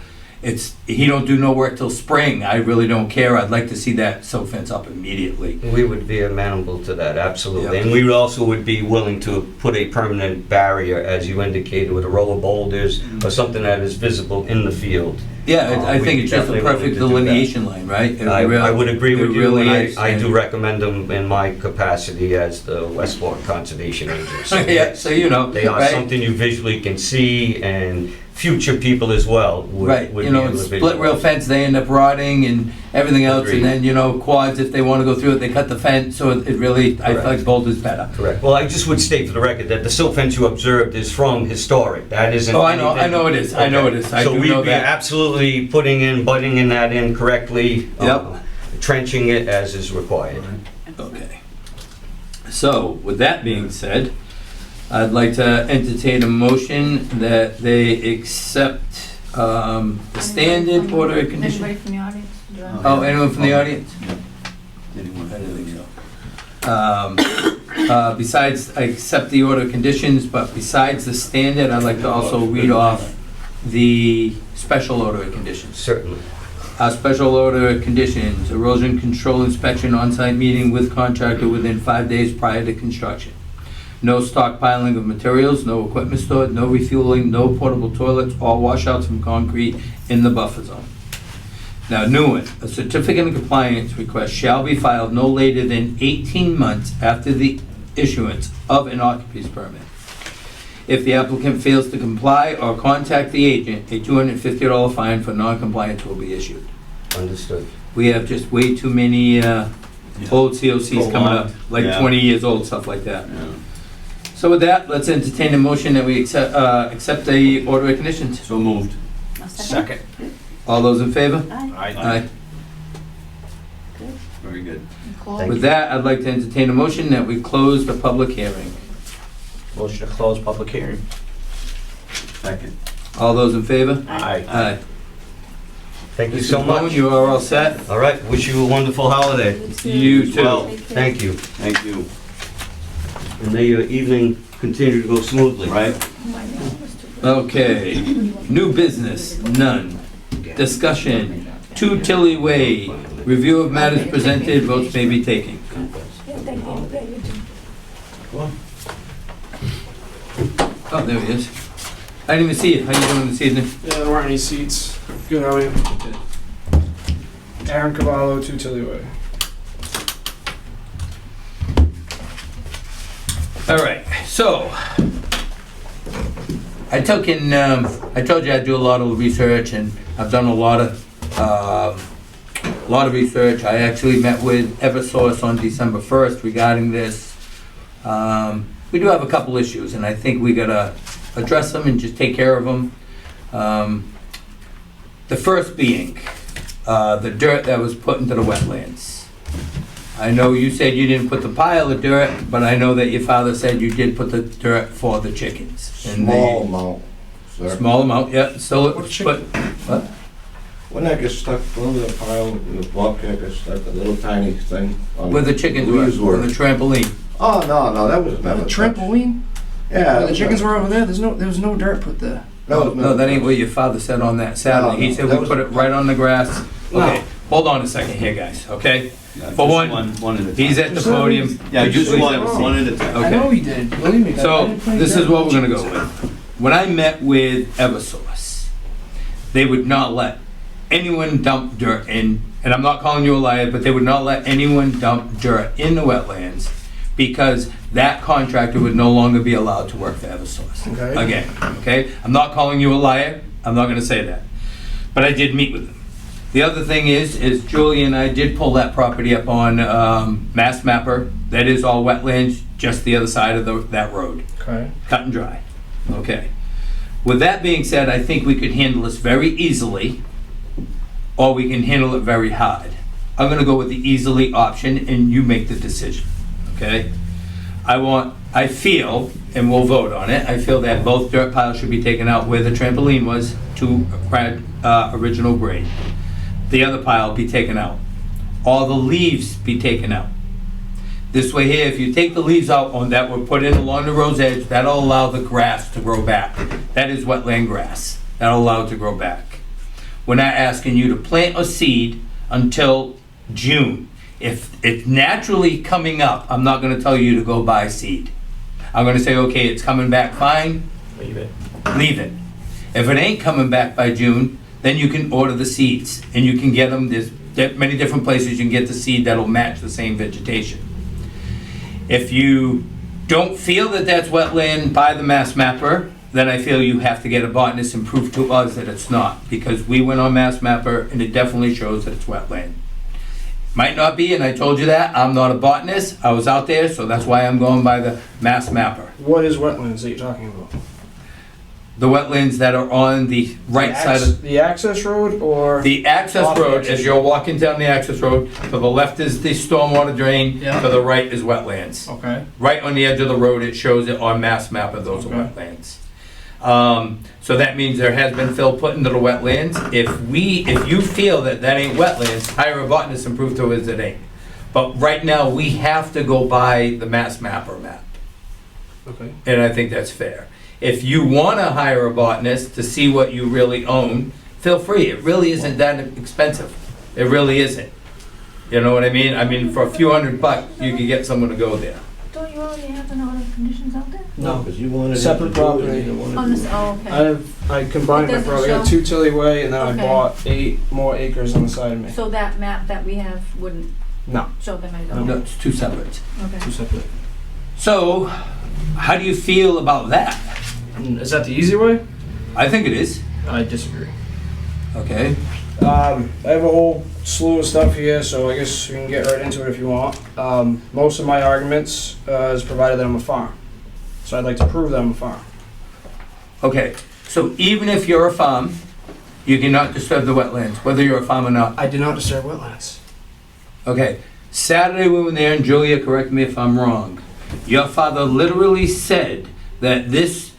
he don't do no work till spring, I really don't care. I'd like to see that silt fence up immediately. We would be amenable to that, absolutely. Yep. And we also would be willing to put a permanent barrier, as you indicated, with a row of boulders or something that is visible in the field. Yeah, I we'd think be it's just a definitely willing perfect to do that. delineation line, right? It I really- would agree with it you, really and is, I do and- recommend them in my capacity as the Westport Conservation Agent. So Yeah, so you know, they are right? something you visually can see, and future people as well would Right, would you be know, able it's to split visualize. rail fence, they end up rotting and everything else, Agreed. and then, you know, quads, if they wanna go through it, they cut the fence, so it really, I feel like Correct. boulders better. Correct. Well, I just would state for the record that the silt fence you observed is from historic. That isn't Oh, I know anything- it is, I know it is, I So do we'd know be that. absolutely butting in that in correctly, Yep. trenching it as is required. Okay. So, with that being said, I'd like to entertain a motion that they accept, the standard order of condition. Anybody from the audience? Do you want- Oh, anyone from the audience? Anyone? I didn't think so. Besides, I accept the order of conditions, but besides the standard, I'd like to also read off the special order of conditions. Certainly. Special order of conditions, erosion control inspection on-site meeting with contractor within 5 days prior to construction. No stockpiling of materials, no equipment stored, no refueling, no portable toilets or washouts from concrete in the buffer zone. Now, new one, a certificate of compliance request shall be filed no later than 18 months after the issuance of an occupancy permit. If the applicant fails to comply or contact the agent, a $250 fine for non-compliance will be issued. Understood. We have just way too many old COCs coming up, like Yeah. 20 years old, stuff like that. Yeah. So with that, let's entertain a motion that we accept the order of conditions. So moved. A second? Second. All those in favor? Aye. Aye. Very good. Nicole? Thank With that, I'd like to entertain a motion that we close the public hearing. Motion to close public hearing. Second. All those in favor? Aye. Aye. Thank you Mr. so Bone, much. you are all set? All right, wish you a wonderful holiday. You too. Well, Take care. thank you. Thank you. And may your evening continue to go smoothly. Right? My name was too- Okay, new business, none. Discussion, 2 Tilly Way, review of matters presented, votes may be taken. Oh, there he is. I didn't even see you. How you doing this evening? Yeah, there weren't any seats. Good, how are you? Aaron Cavallo, 2 Tilly Way. All right, so I told you I'd do a lot of research, and I've done a lot of a lot of research. I actually met with Eversource on December 1st regarding this. We do have a couple issues, and I think we gotta address them and just take care of them. The first being, the dirt that was put into the wetlands. I know you said you didn't put the pile of dirt, but I know that your father said you did put the dirt for the chickens. And Small amount, sir. Small amount, yeah, so, What but, chicken? what? When I get stuck under the pile, the bucket gets stuck, a little tiny thing. on Where the chickens leaves were, on the trampoline. Oh, no, that was never. The trampoline? Yeah. Where the chickens were over there, there was no dirt put there. No, that ain't what your father said on that Saturday. He No, said that we was- put it right on the grass. No. Okay, hold on a second here, guys, okay? Yeah, For just one, one at a time. He's at the podium. Yeah, Would you just please one, have a seat? one at a time. I Okay. know he did, believe me. I So, didn't play this dirt is what with we're gonna go chickens. with. When I met with Eversource, they would not let anyone dump dirt in, and I'm not calling you a liar, but they would not let anyone dump dirt in the wetlands because that contractor would no longer be allowed to work for Eversource. Okay. Again, okay? I'm not calling you a liar. I'm not gonna say that. But I did meet with them. The other thing is Julie and I did pull that property up on Mass Mapper. That is all wetlands, just the other side of that road. Okay. Cut and dry. Okay. With that being said, I think we could handle this very easily, or we can handle it very hard. I'm gonna go with the easily option, and you make the decision, okay? I feel, and we'll vote on it, I feel that both dirt piles should be taken out where the trampoline was to original grade. The other pile be taken out. All the leaves be taken out. This way here, if you take the leaves out on that were put in along the road's edge, that'll allow the grass to grow back. That is wetland grass. That'll allow it to grow back. We're not asking you to plant a seed until June. If it's naturally coming up, I'm not gonna tell you to go buy seed. I'm gonna say, okay, it's coming back fine, Leave it. leave it. If it ain't coming back by June, then you can order the seeds, and you can get them, there's many different places you can get the seed that'll match the same vegetation. If you don't feel that that's wetland by the Mass Mapper, then I feel you have to get a botanist and prove to us that it's not, because we went on Mass Mapper and it definitely shows that it's wetland. Might not be, and I told you that, I'm not a botanist, I was out there, so that's why I'm going by the Mass Mapper. What is wetlands that you're talking about? The wetlands that are on the right side of, The access road or? the access Off the road, access as you're walking down the access road, to the left is the stormwater drain, Yeah. to the right is wetlands. Okay. Right on the edge of the road, it shows it on Mass Mapper, those are Okay. wetlands. So that means there has been fill put into the wetlands. If you feel that that ain't wetlands, hire a botanist and prove to us it ain't. But right now, we have to go by the Mass Mapper map, Okay. and I think that's fair. If you wanna hire a botanist to see what you really own, feel free, it really isn't that expensive. It really isn't. You know what I mean? I mean, for a few $100, you could get someone to go there. Don't you already have an order of conditions out there? No, because you wanted. it Separate to do it, property. you didn't want it On to this, do it. oh, okay. I combined It my doesn't property. I got show. 2 Tilly Way and then I Okay. bought 8 more acres on the side of me. So that map that we have wouldn't No, show them No. any, No, it's two separate. okay. 2 separate. So, how do you feel about that? Is that the easy way? I think it is. I disagree. Okay. I have a whole slew of stuff here, so I guess we can get right into it if you want. Most of my arguments is provided that I'm a farm. So I'd like to prove that I'm a farm. Okay. So even if you're a farm, you cannot disturb the wetlands, whether you're a farm or not. I do not disturb wetlands. Okay. Saturday we were there, and Julia, correct me if I'm wrong. Your father literally said that this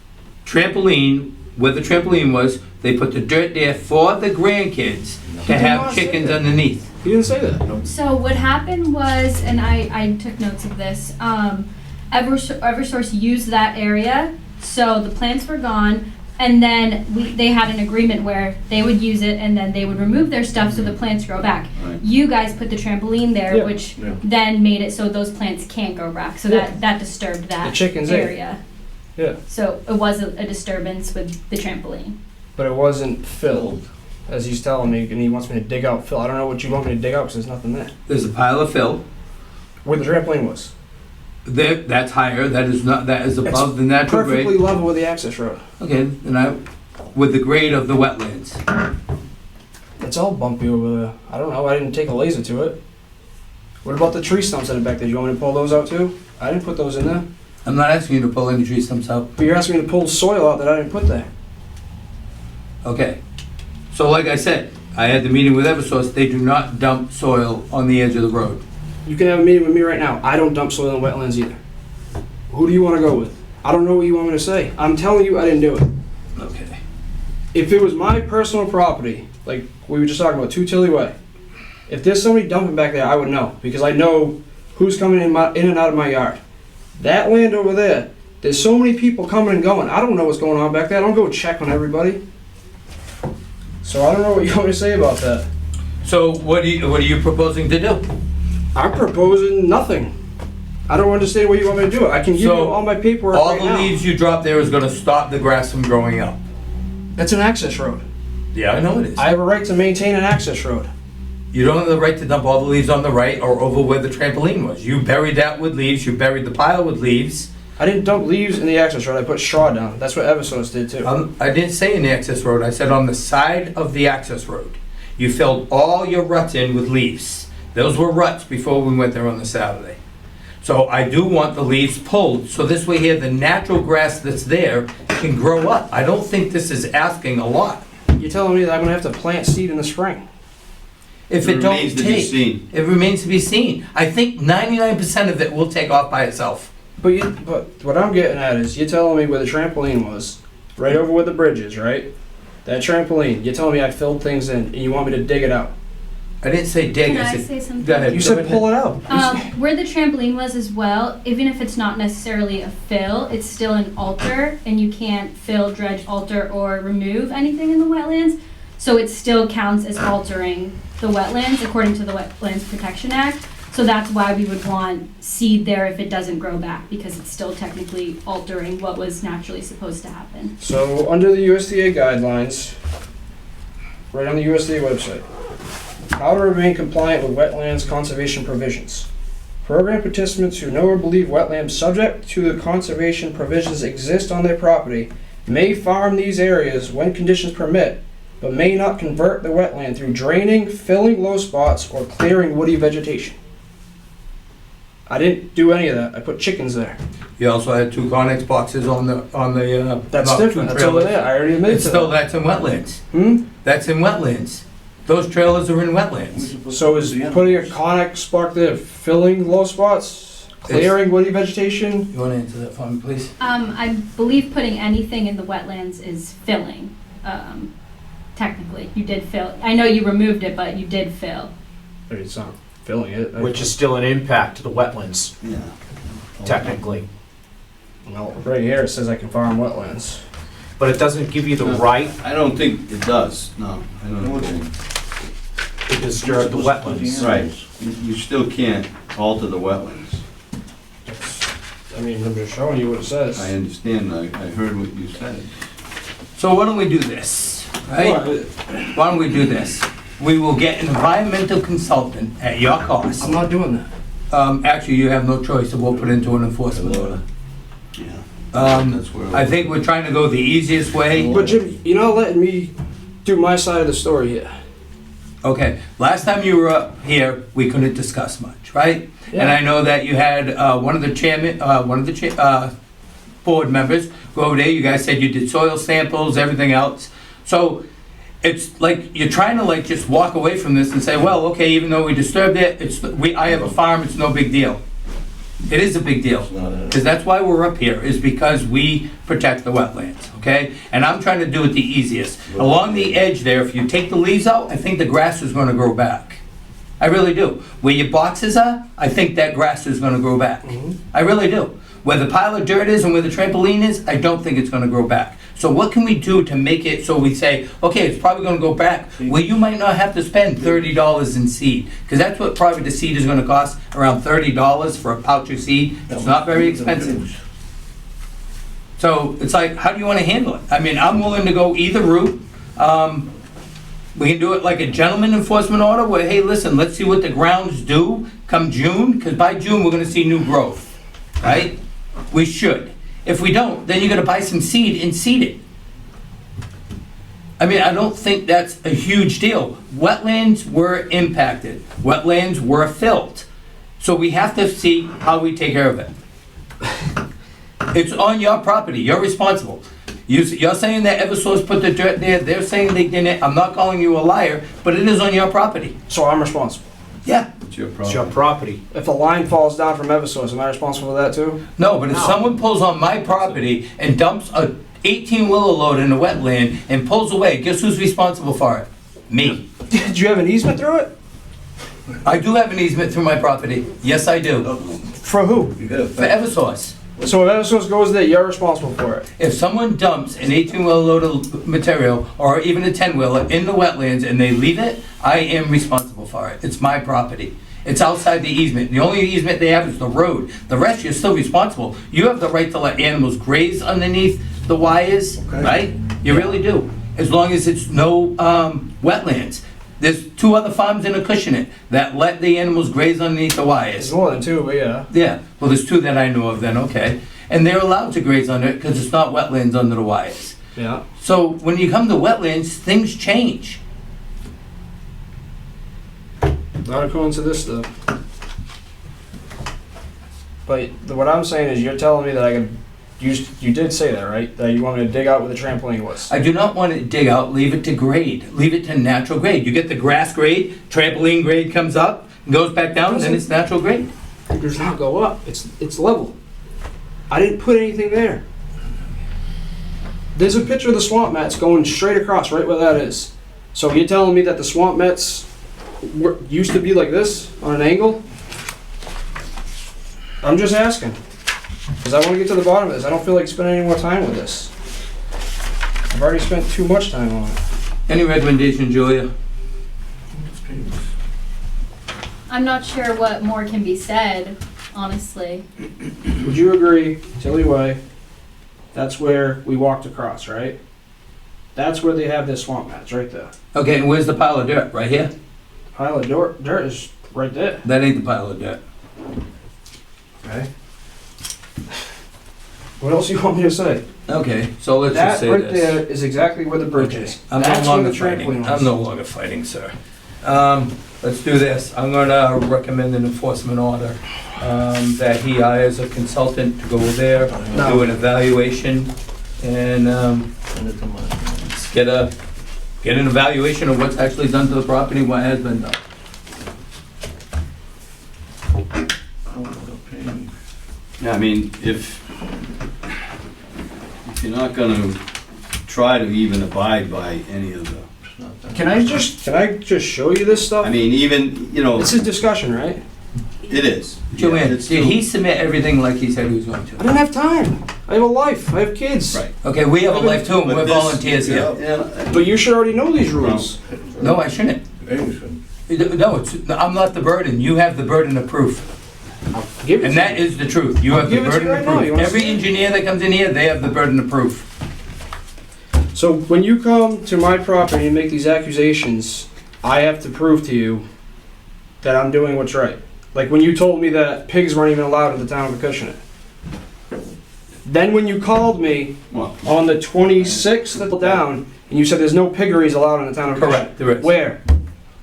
trampoline, where the trampoline was, they put the dirt there for the grandkids to have chickens underneath. He didn't say that. So what happened was, and I took notes of this, Eversource used that area, so the plants were gone, and then they had an agreement where they would use it and then they would remove their stuff so the plants grow back. Right. You guys put the trampoline there, Yeah. which Yeah. then made it so those plants can't grow back, so Yeah. that disturbed that The chickens ate. area. Yeah. So it was a disturbance with the trampoline. But it wasn't filled, as he's telling me, and he wants me to dig out fill. I don't know what you want me to dig out because there's nothing there. There's a pile of fill. Where the trampoline was. That's higher. That is not. That is above the natural grade. Perfectly level with the access road. Okay. And with the grade of the wetlands. It's all bumpy over there. I don't know, I didn't take a laser to it. What about the tree stumps that are back there? Do you want me to pull those out too? I didn't put those in there. I'm not asking you to pull any tree stumps out. But you're asking me to pull soil out that I didn't put there. Okay. So like I said, I had the meeting with Eversource. They do not dump soil on the edge of the road. You can have a meeting with me right now. I don't dump soil in wetlands either. Who do you want to go with? I don't know what you want me to say. I'm telling you I didn't do it. Okay. If it was my personal property, like we were just talking about, 2 Tilly Way, if there's somebody dumping back there, I would know, because I know who's coming in and out of my yard. That land over there, there's so many people coming and going. I don't know what's going on back there. I don't go check on everybody. So I don't know what you want me to say about that. So what are you proposing to do? I'm proposing nothing. I don't understand what you want me to do. I can give you So, all my paperwork All right the now. leaves you drop there is gonna stop the grass from growing up. That's an access road. Yeah, I know it is. I have a right to maintain an access road. You don't have the right to dump all the leaves on the right or over where the trampoline was. You buried that with leaves, you buried the pile with leaves. I didn't dump leaves in the access road. I put straw down. That's what Eversource did too. I didn't say in the access road, I said on the side of the access road. You filled all your ruts in with leaves. Those were ruts before we went there on the Saturday. So I do want the leaves pulled, so this way here, the natural grass that's there can grow up. I don't think this is asking a lot. You're telling me that I'm gonna have to plant seed in the spring? If It it don't remains to be take, seen. it remains to be seen. I think 99% of it will take off by itself. But what I'm getting at is, you're telling me where the trampoline was, right over where the bridge is, right? That trampoline, you're telling me I filled things in, and you want me to dig it out? I didn't say dig, Can I said, say something? go ahead. You said pull it out. Where the trampoline was as well, even if it's not necessarily a fill, it's still an alter, and you can't fill, dredge, alter, or remove anything in the wetlands. So it still counts as altering the wetlands according to the Wetlands Protection Act. So that's why we would want seed there if it doesn't grow back, because it's still technically altering what was naturally supposed to happen. So under the USDA guidelines, right on the USDA website, how to remain compliant with wetlands conservation provisions. Program participants who know or believe wetlands subject to the conservation provisions exist on their property may farm these areas when conditions permit, but may not convert the wetland through draining, filling low spots, or clearing woody vegetation. I didn't do any of that. I put chickens there. You also had 2 Connex boxes on the. That's not different. two That's over trailers. there. I already admitted It's to still, that. that's in wetlands. Hmm? That's in wetlands. Those trailers are in wetlands. So is putting a Connex box there filling low spots, clearing woody vegetation? You wanna answer that for me, please? I believe putting anything in the wetlands is filling, technically. You did fill. I know you removed it, but you did fill. It's not filling it. Which is still an impact to the wetlands, Yeah. technically. Well, right here it says I can farm wetlands. But it doesn't give you the right I don't think it does, no. I don't think. to disturb the wetlands. Right. You still can't alter the wetlands. I mean, I'm just showing you what it says. I understand, I heard what you said. So why don't we do this, right? Why don't we do this? We will get an environmental consultant at your cost. I'm not doing that. Actually, you have no choice, so we'll put into an enforcement order. Yeah. That's where. I think we're trying to go the easiest way. But Jim, you're not letting me do my side of the story here. Okay, last time you were up here, we couldn't discuss much, right? And Yeah. I know that you had one of the board members go over there. You guys said you did soil samples, everything else. So it's like you're trying to like just walk away from this and say, well, okay, even though we disturbed it, I have a farm. It's no big deal. It is a big deal, because that's why we're up here, is because we protect the wetlands, okay? And I'm trying to do it the easiest. Along the edge there, if you take the leaves out, I think the grass is gonna grow back. I really do. Where your boxes are, I think that grass is gonna grow back. I really do. Where the pile of dirt is and where the trampoline is, I don't think it's gonna grow back. So what can we do to make it so we say, okay, it's probably gonna go back, where you might not have to spend $30 in seed? Because that's what probably the seed is gonna cost, around $30 for a pouch of seed. It's not very expensive. So it's like, how do you wanna handle it? I mean, I'm willing to go either route. We can do it like a gentleman enforcement order where, hey, listen, let's see what the grounds do come June, because by June, we're gonna see new growth, right? We should. If we don't, then you're gonna buy some seed and seed it. I mean, I don't think that's a huge deal. Wetlands were impacted. Wetlands were filled. So we have to see how we take care of it. It's on your property. You're responsible. You're saying that Eversource put the dirt there. They're saying they didn't. I'm not calling you a liar, but it is on your property. So I'm responsible. Yeah. It's your property. If a line falls down from Eversource, am I responsible for that too? No, but if No. someone pulls on my property and dumps a 18-wheeler load in a wetland and pulls away, guess who's responsible for it? Me. Did you have an easement through it? I do have an easement through my property. Yes, I do. For who? For Eversource. So if Eversource goes there, you're responsible for it. If someone dumps an 18-wheeler load of material or even a 10-wheeler in the wetlands and they leave it, I am responsible for it. It's my property. It's outside the easement. The only easement they have is the road. The rest, you're still responsible. You have the right to let animals graze underneath the wires, right? You really do. As long as it's no wetlands. There's 2 other farms in Acushnet that let the animals graze underneath the wires. It's more than 2, but yeah. Yeah, well, there's 2 that I know of then, okay. And they're allowed to graze under it because it's not wetlands under the wires. Yeah. So when you come to wetlands, things change. Not according to this stuff. But what I'm saying is, you're telling me that I can. You did say that, right? That you want me to dig out where the trampoline was. I do not want to dig out, leave it to grade. Leave it to natural grade. You get the grass grade, trampoline grade comes up, goes back down, and then it's natural grade. It does not go up. It's level. I didn't put anything there. There's a picture of the swamp mats going straight across, right where that is. So you're telling me that the swamp mats used to be like this on an angle? I'm just asking. Because I want to get to the bottom of this. I don't feel like spending any more time with this. I've already spent too much time on it. Any recommendation, Julia? I'm not sure what more can be said, honestly. Would you agree, Tilly Way, that's where we walked across, right? That's where they have their swamp mats, right there. Okay, and where's the pile of dirt? Right here? Pile of dirt is right there. That ain't the pile of dirt. Okay. What else do you want me to say? Okay, so let's just That say right this. there is exactly where the bridge Okay, is. I'm no That's where longer the fighting. trampoline was. I'm no longer fighting, sir. Let's do this. I'm gonna recommend an enforcement order, that he hires a consultant to go there, No. do an evaluation, and, let's get an evaluation of what's actually done to the property, what has been done. Yeah, I mean, if you're not gonna try to even abide by any of the, Can I just show you this stuff? I mean, even, you know, This is discussion, right? it is. Joanne, It's did still- he submit everything like he said he was going I to? don't have time. I have a life. I have kids. Right. Okay, we have a life too, and But we're this- volunteers here. Yeah, But you should already know these rules. No, I shouldn't. No, I'm not the burden. You have the burden of proof. I'll give it And to that you. is the truth. You I'll have the give it to you burden of right now. You proof. wanna Every see it? engineer that comes in here, they have the burden of proof. So when you come to my property and make these accusations, I have to prove to you that I'm doing what's right. Like when you told me that pigs weren't even allowed in the town of Acushnet. Then when you called me Well, on the 26th down, and you said there's no piggeries allowed in the town of Acushnet. Correct, there is. Where?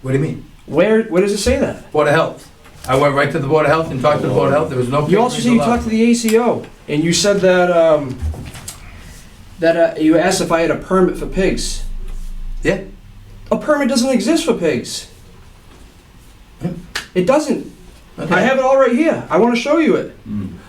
What do you mean? Where does it say that? Board of Health. I went right to the Board of Health and talked to the Board of Health. There was no. You also said you talked to the ACO, and you said that you asked if I had a permit for pigs. Yeah. A permit doesn't exist for pigs. It doesn't. Okay. I have it all right here. I want to show you it.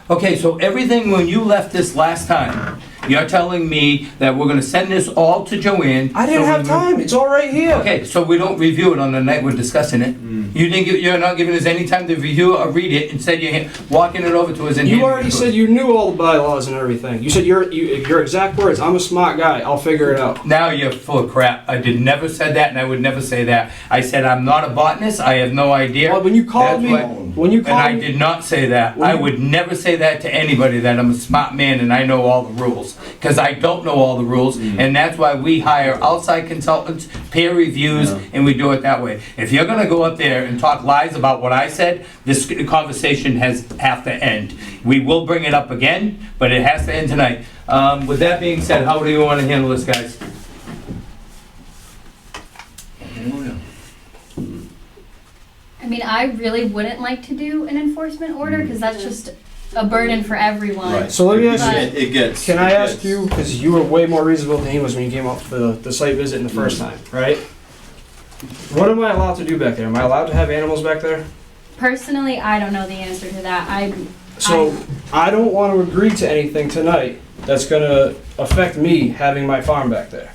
Okay, so everything, when you left this last time, you're telling me that we're gonna send this all to Joanne. I didn't so have we- time. It's all right here. Okay, so we don't review it on the night we're discussing it. You think you're not giving us any time to review or read it, instead you're walking it over to us and You handing it already to said us. you knew all the bylaws and everything. You said your exact words. I'm a smart guy. I'll figure it out. Now you're full of crap. I did never said that, and I would never say that. I said I'm not a botanist. I have no idea. Well, when you called That's me, what- when you And called I me, did not say that. When I you- would never say that to anybody, that I'm a smart man and I know all the rules. Because I don't know all the rules, and that's why we hire outside consultants, peer reviews, and we do it that way. If you're gonna go up there and talk lies about what I said, this conversation have to end. We will bring it up again, but it has to end tonight. With that being said, how do you wanna handle this, guys? I mean, I really wouldn't like to do an enforcement order because that's just a burden for everyone. Right. So let me ask But- you, It gets. can I it ask gets- you, because you were way more reasonable than he was when you came up for the site visit in the first time, right? What am I allowed to do back there? Am I allowed to have animals back there? Personally, I don't know the answer to that. So I don't want to agree to anything tonight that's gonna affect me having my farm back there.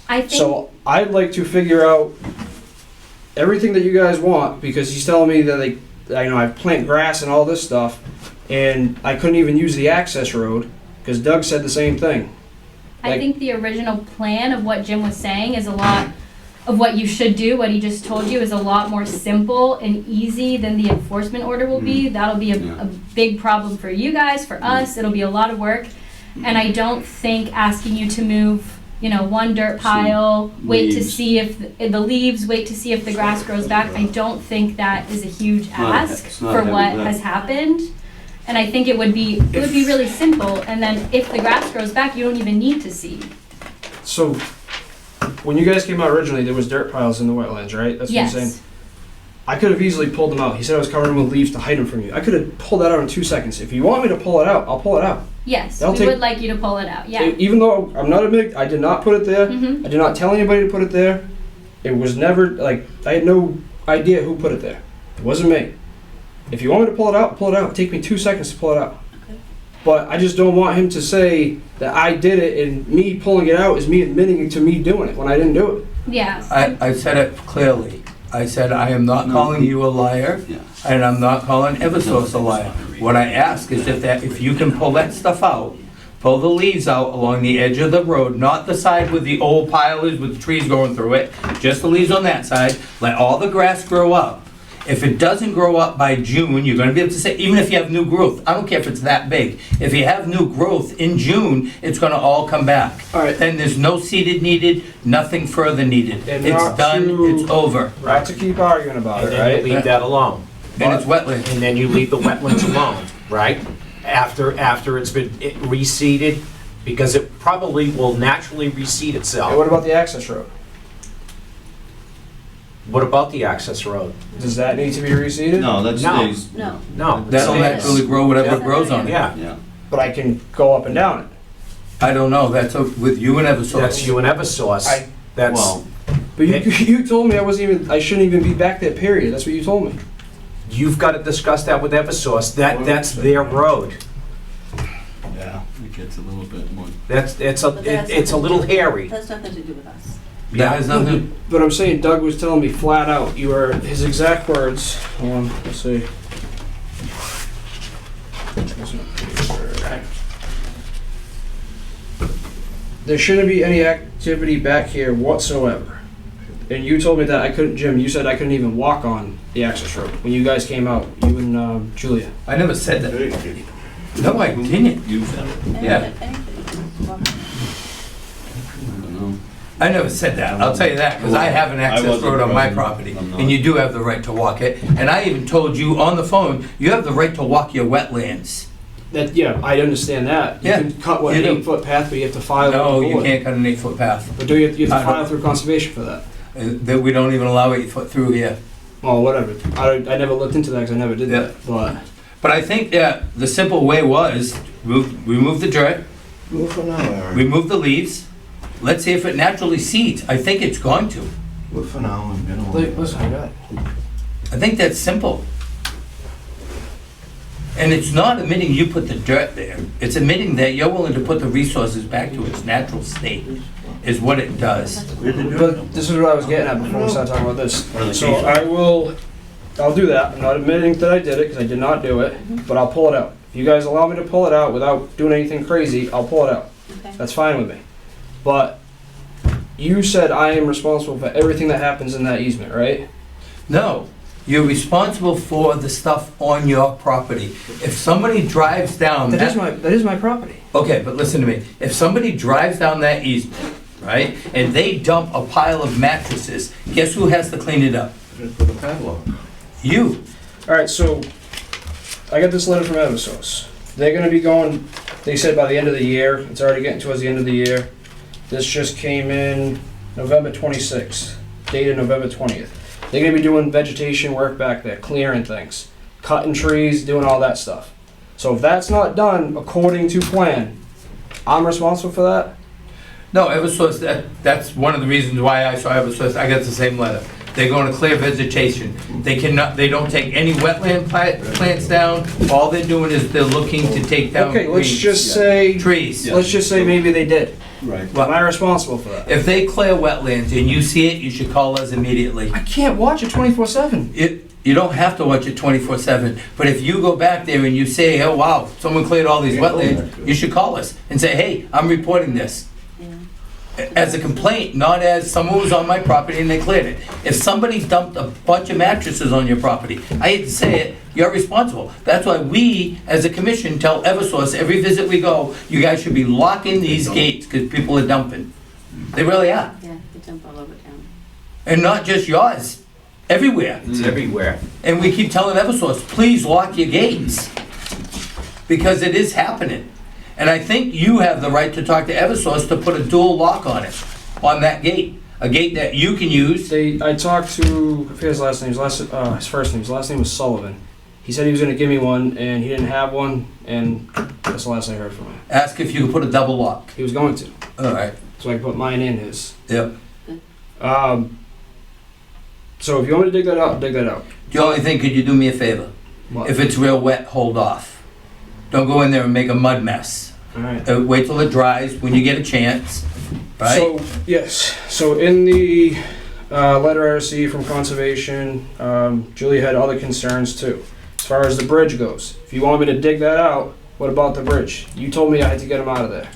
I think So I'd like to figure out everything that you guys want, because he's telling me that I plant grass and all this stuff, and I couldn't even use the access road, because Doug said the same thing. I think the original plan of what Jim was saying is a lot of what you should do. What he just told you is a lot more simple and easy than the enforcement order will be. That'll be a big problem for you guys, for us. It'll be a lot of work. And I don't think asking you to move, one dirt pile, wait to leaves. see if the leaves, wait to see if the grass grows back. I don't think that is a huge ask it's not for heavy what lift. has happened. And I think it would be really simple. And then if the grass grows back, you don't even need to seed. So, when you guys came out originally, there was dirt piles in the wetlands, right? That's what you're saying? Yes. I could have easily pulled them out. He said I was covering them with leaves to hide them from you. I could have pulled that out in 2 seconds. If you want me to pull it out, I'll pull it out. Yes, That'll we take- would like you to pull it out. Yeah. Even though I'm not admitting, I did not put it there. Mhm. I did not tell anybody to put it there. It was never, I had no idea who put it there. It wasn't me. If you want me to pull it out, pull it out. Take me 2 seconds to pull it out. But I just don't want him to say that I did it, and me pulling it out is me admitting to me doing it when I didn't do it. Yeah. I said it clearly. I said, I am not calling you a liar, Yeah. and I'm not calling Eversource a liar. What I ask is if you can pull that stuff out, pull the leaves out along the edge of the road, not the side where the old pile is with the trees going through it, just the leaves on that side, let all the grass grow up. If it doesn't grow up by June, you're gonna be able to say, even if you have new growth, I don't care if it's that big, if you have new growth in June, it's gonna all come back. All right. Then there's no seeded needed, nothing further needed. And It's not done, to- it's over, Not to keep arguing about And it, then you right? leave that alone. and it's wetland. And then you leave the wetlands alone, right? After it's been reseeded, because it probably will naturally reseed And itself. what about the access road? What about the access road? Does that need to be reseeded? No, that No. stays. No. No. That'll it's- naturally grow whatever grows on it. Yeah, Yeah. But I can go up and down it. I don't know, that's with you and Eversource. that's you and Eversource. I- That's, Well, But you told me I shouldn't even be back there, period. That's what you told me. you've got to discuss that with Eversource. That's their road. yeah, it gets a little bit more. It's a little hairy. That's nothing to do with us. That has nothing, But I'm saying Doug was telling me flat out, his exact words, hold on, let's see. There shouldn't be any activity back here whatsoever. And you told me that I couldn't, Jim, you said I couldn't even walk on the access road when you guys came out, you and Julia. I never said that. No, I didn't. You said it. Yeah. I don't know. I never said that, I'll tell you that, because I have an access wasn't road on my present. property, I'm not. and you do have the right to walk it. And I even told you on the phone, you have the right to walk your wetlands. That, yeah, I understand that. You Yeah, can cut, what, you an do. 8-foot path, but you have to file. No, with the you board. can't cut an 8-foot path. But you have to I don't- file through conservation for that. That we don't even allow 8-foot through here. Oh, whatever. I never looked into that because I never did Yeah. that. But But I think the simple way was, remove the dirt, Move for now, Aaron. remove the leaves, let's see if it naturally seeds. I think it's going to. Move for now and get on. listen, I got it. I think that's simple. And it's not admitting you put the dirt there. It's admitting that you're willing to put the resources back to its natural state, is what it does. But this is what I was getting at before we started talking about this. So I'll do that. I'm not admitting that I did it because I did not do it, but I'll pull it out. If you guys allow me to pull it out without doing anything crazy, I'll pull it out. Okay. That's fine with me. But you said I am responsible for everything that happens in that easement, right? No, you're responsible for the stuff on your property. If somebody drives down That is my property. Okay, but listen to me. If somebody drives down that easement, right, and they dump a pile of mattresses, guess who has to clean it up? Put a padlock. You. All right, so I got this letter from Eversource. They're gonna be going, they said by the end of the year. It's already getting towards the end of the year. This just came in November 26th, dated November 20th. They're gonna be doing vegetation work back there, clearing things, cutting trees, doing all that stuff. So if that's not done according to plan, I'm responsible for that? No, Eversource, that's one of the reasons why I saw Eversource, I got the same letter. They're going to clear vegetation. They don't take any wetland plants down. All they're doing is they're looking to take down Okay, let's weeds. just say, Trees. let's just say maybe they did. Right. Am I responsible for that? If they clear wetlands and you see it, you should call us immediately. I can't watch it 24/7. You don't have to watch it 24/7, but if you go back there and you say, oh wow, someone cleared all these wetlands, you should call us and say, hey, I'm reporting this. As a complaint, not as someone was on my property and they cleared it. If somebody dumped a bunch of mattresses on your property, I hate to say it, you're responsible. That's why we, as a commission, tell Eversource every visit we go, you guys should be locking these gates because people are dumping. They really are. Yeah, they dump all over town. And not just yours, everywhere. It's everywhere. And we keep telling Eversource, please lock your gates. Because it is happening. And I think you have the right to talk to Eversource to put a dual lock on it, on that gate. A gate that you can use. I talked to, I forget his last name, his first name, his last name was Sullivan. He said he was gonna give me one, and he didn't have one, and that's the last I heard from him. Ask if you could put a double lock. He was going to, All right. so I can put mine in his. Yep. So if you want me to dig that out, dig that out. The only thing, could you do me a favor? What? If it's real wet, hold off. Don't go in there and make a mud mess. Alright. Wait till it dries when you get a chance, right? So, yes, so in the letter I received from Conservation, Julie had other concerns too. As far as the bridge goes, if you want me to dig that out, what about the bridge? You told me I had to get him out of there.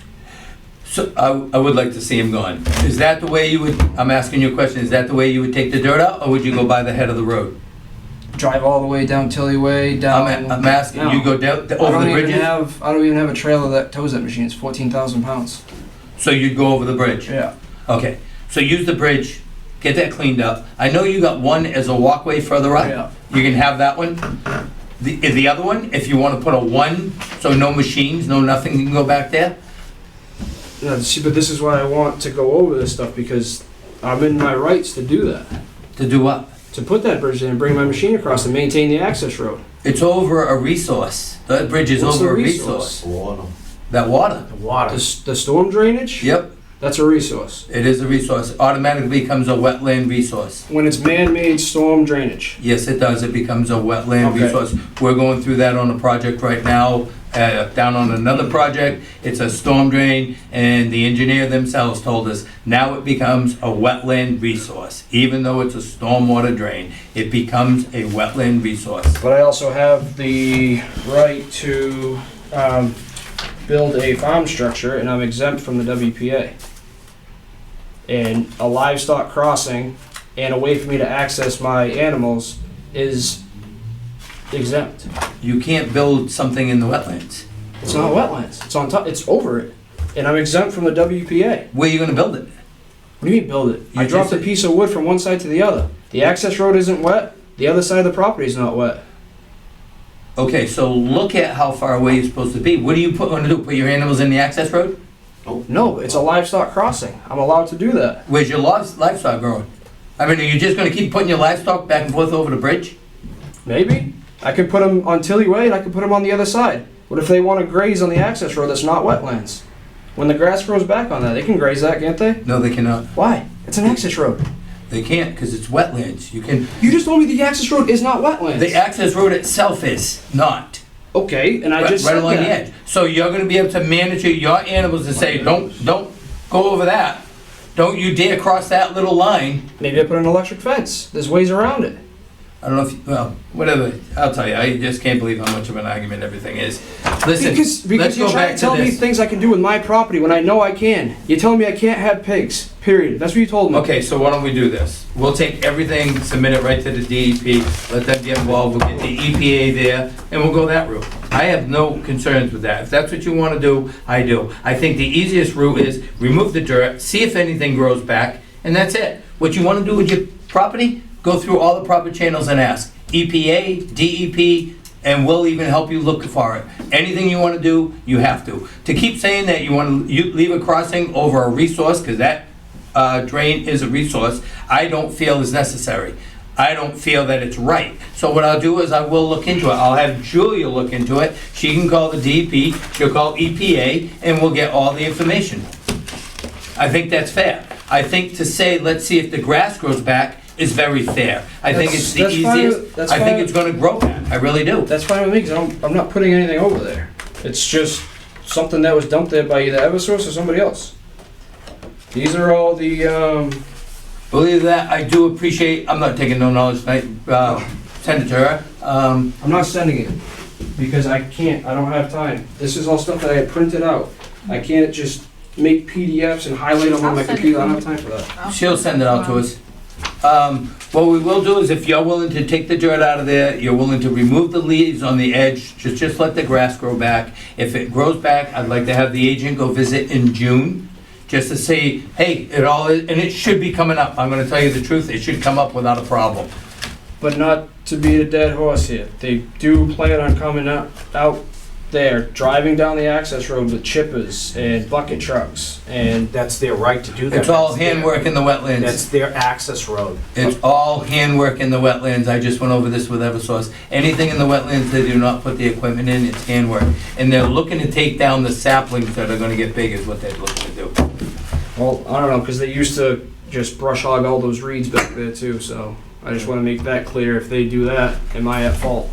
So I would like to see him gone. Is that the way you would, I'm asking you a question, is that the way you would take the dirt out, or would you go by the head of the road? Drive all the way down Tilly Way, down... I'm asking, you go down, I over don't the even bridges? I don't even have a trailer that tows that machine, it's 14,000 pounds. So you'd go over the bridge? Yeah. Okay, so use the bridge, get that cleaned up. I know you got one as a walkway further up. Yeah. You can have that one. The other one, if you want to put a one, so no machines, no nothing, you can go back there? No, see, but this is why I want to go over this stuff, because I'm in my rights to do that. To do what? To put that bridge in and bring my machine across and maintain the access road. It's over a resource. That bridge is What's over the a resource? resource. That water. The water. The storm drainage? Yep, That's a resource. it is a resource. Automatically becomes a wetland resource. When it's man-made storm drainage. Yes, it does. It becomes a wetland Okay. resource. We're going through that on a project right now, down on another project. It's a storm drain, and the engineer themselves told us, now it becomes a wetland resource. Even though it's a stormwater drain, it becomes a wetland resource. But I also have the right to build a farm structure, and I'm exempt from the WPA. And a livestock crossing and a way for me to access my animals is exempt. You can't build something in the wetlands. It's not wetlands. It's on top. It's over it, and I'm exempt from the WPA. Where are you gonna build it? What do you mean build it? I You dropped a just- piece of wood from one side to the other. The access road isn't wet. The other side of the property is not wet. Okay, so look at how far away you're supposed to be. What are you gonna do? Put your animals in the access road? No, it's a livestock crossing. I'm allowed to do that. Where's your livestock growing? I mean, are you just gonna keep putting your livestock back and forth over the bridge? Maybe. I could put them on Tilly Way and I could put them on the other side. What if they want to graze on the access road that's not wetlands? When the grass grows back on that, they can graze that, can't they? No, they cannot. Why? It's an access road. They can't, because it's wetlands. You can, You just told me the access road is not wetlands. the access road itself is not. Okay, and I Right just right said along the that. edge. So you're gonna be able to manage your animals and say, don't go over that. Don't you dare cross that little line. Maybe I put an electric fence. There's ways around it. I don't know if, well, whatever, I'll tell you, I just can't believe how much of an argument everything is. Listen, Because let's you're go trying back to tell to me this. things I can do with my property when I know I can. You're telling me I can't have pigs, period. That's what you told me. Okay, so why don't we do this? We'll take everything, submit it right to the DEP, let them get involved, we'll get the EPA there, and we'll go that route. I have no concerns with that. If that's what you want to do, I do. I think the easiest route is remove the dirt, see if anything grows back, and that's it. What you want to do with your property, go through all the proper channels and ask. EPA, DEP, and we'll even help you look for it. Anything you want to do, you have to. To keep saying that you want to leave a crossing over a resource, because that drain is a resource, I don't feel is necessary. I don't feel that it's right. So what I'll do is I will look into it. I'll have Julia look into it. She can call the DEP, she'll call EPA, and we'll get all the information. I think that's fair. I think to say, let's see if the grass grows back is very fair. I think it's the That's fine. easiest. That's I think fine. it's gonna grow back. I really do. That's fine with me, because I'm not putting anything over there. It's just something that was dumped there by either Eversource or somebody else. These are all the, Believe that, I do appreciate, I'm not taking no knowledge tonight, send it to her. I'm not sending it, because I can't, I don't have time. This is all stuff that I had printed out. I can't just make PDFs and highlight them on I'll my send it computer, I don't to have time for that. She'll send it out to us. What we will do is if you're willing to take the dirt out of there, you're willing to remove the leaves on the edge, just let the grass grow back. If it grows back, I'd like to have the agent go visit in June, just to say, hey, and it should be coming up. I'm gonna tell you the truth, it should come up without a problem. But not to beat a dead horse here. They do plan on coming out there, driving down the access road with chippers and bucket trucks, and That's their right to do that. It's all That's their- handwork in the wetlands. That's their access road. It's all handwork in the wetlands. I just went over this with Eversource. Anything in the wetlands they do not put the equipment in, it's handwork. And they're looking to take down the saplings that are gonna get big is what they're looking to do. well, I don't know, because they used to just brush hog all those reeds back there too, so I just want to make that clear. If they do that, am I at fault?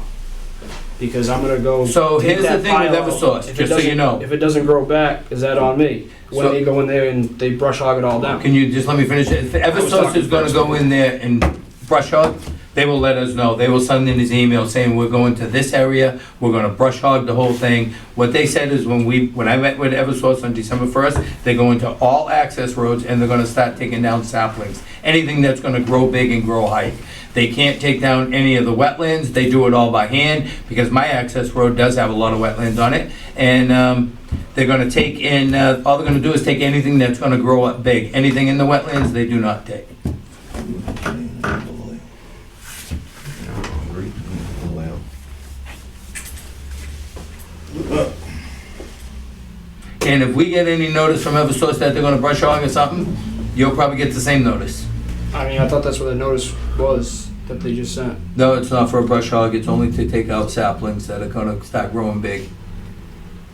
Because I'm gonna go. So take here's the that thing with pile out. Eversource, If it just so you doesn't- know. If it doesn't grow back, is that on me? When So- they go in there and they brush hog it all down? Can you just let me finish it? If Eversource is gonna go in there and brush hog, they will let us know. They will send in his email saying, we're going to this area, we're gonna brush hog the whole thing. What they said is when I met with Eversource on December 1st, they're going to all access roads and they're gonna start taking down saplings. Anything that's gonna grow big and grow high. They can't take down any of the wetlands, they do it all by hand, because my access road does have a lot of wetlands on it. And, they're gonna take in, all they're gonna do is take anything that's gonna grow up big. Anything in the wetlands, they do not take. And if we get any notice from Eversource that they're gonna brush hog or something, you'll probably get the same notice. I mean, I thought that's what the notice was that they just sent. No, it's not for a brush hog, it's only to take out saplings that are gonna start growing big.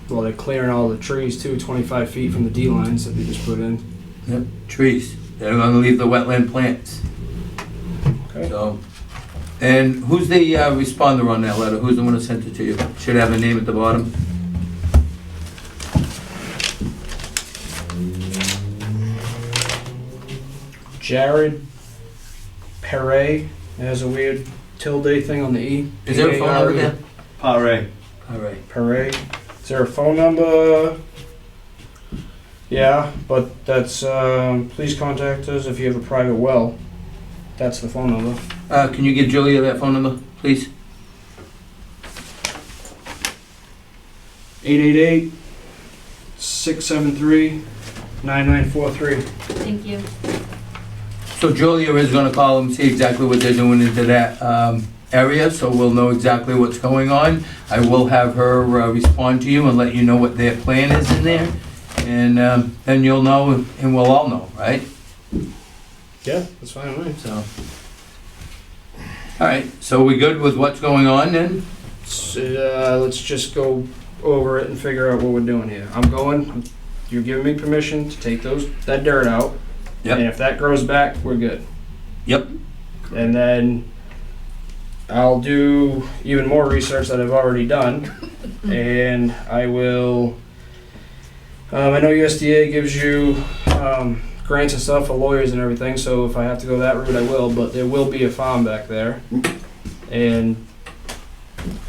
Well, they're clearing all the trees too, 25 feet from the D lines that they just put in. Yep, trees. They're gonna leave the wetland plants. Okay. So, and who's the responder on that letter? Who's the one who sent it to you? Should have a name at the bottom. Jared Perret. It has a weird tilde thing on the E. Is there a phone number there? Pare. All right. Perret. Is there a phone number? Yeah, but that's, please contact us if you have a private well. That's the phone number. Can you give Julia that phone number, please? 888-673-9943. Thank you. So Julia is gonna call them, see exactly what they're doing into that area, so we'll know exactly what's going on. I will have her respond to you and let you know what their plan is in there. And then you'll know, and we'll all know, right? Yeah, that's fine with me. So. All right, so we good with what's going on then? Let's just go over it and figure out what we're doing here. You're giving me permission to take that dirt out. Yep. And if that grows back, we're good. Yep. And then I'll do even more research that I've already done. And I will, I know USDA gives you grants and stuff for lawyers and everything, so if I have to go that route, I will, but there will be a farm back there. And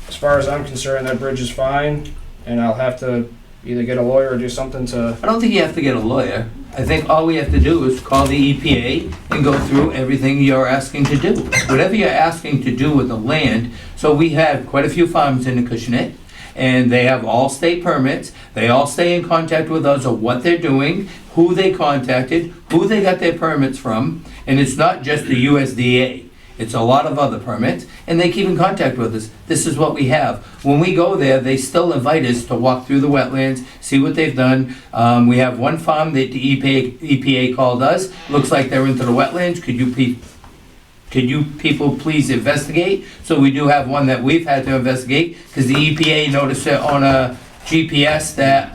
as far as I'm concerned, that bridge is fine, and I'll have to either get a lawyer or do something to, I don't think you have to get a lawyer. I think all we have to do is call the EPA and go through everything you're asking to do. Whatever you're asking to do with the land, so we have quite a few farms in Acushnet, and they have all state permits. They all stay in contact with us of what they're doing, who they contacted, who they got their permits from, and it's not just the USDA. It's a lot of other permits, and they keep in contact with us. This is what we have. When we go there, they still invite us to walk through the wetlands, see what they've done. We have one farm that the EPA called us. Looks like they're into the wetlands. Could you Could you people please investigate? So we do have one that we've had to investigate, because the EPA noticed it on a GPS that,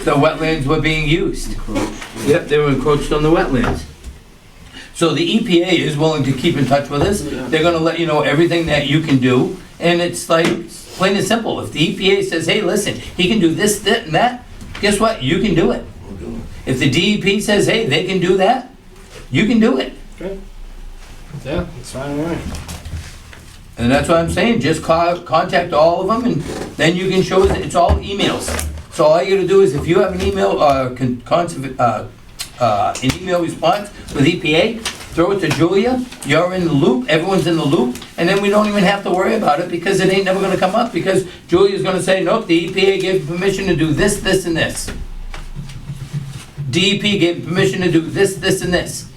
the wetlands were being used. Yep, they were encroached on the wetlands. So the EPA is willing to keep in touch with us. They're gonna let you know everything that you can do, and it's like, plain and simple. If the EPA says, hey, listen, he can do this, that, and that, guess what? You can do it. If the DEP says, hey, they can do that, you can do it. Okay. Yeah, it's fine with me. And that's what I'm saying, just contact all of them, and then you can show us, it's all emails. So all you gotta do is, if you have an email, an email response with EPA, throw it to Julia, you're in the loop, everyone's in the loop, and then we don't even have to worry about it, because it ain't never gonna come up, because Julia's gonna say, nope, the EPA gave permission to do this, this, and this. DEP gave permission to do this, this, and this.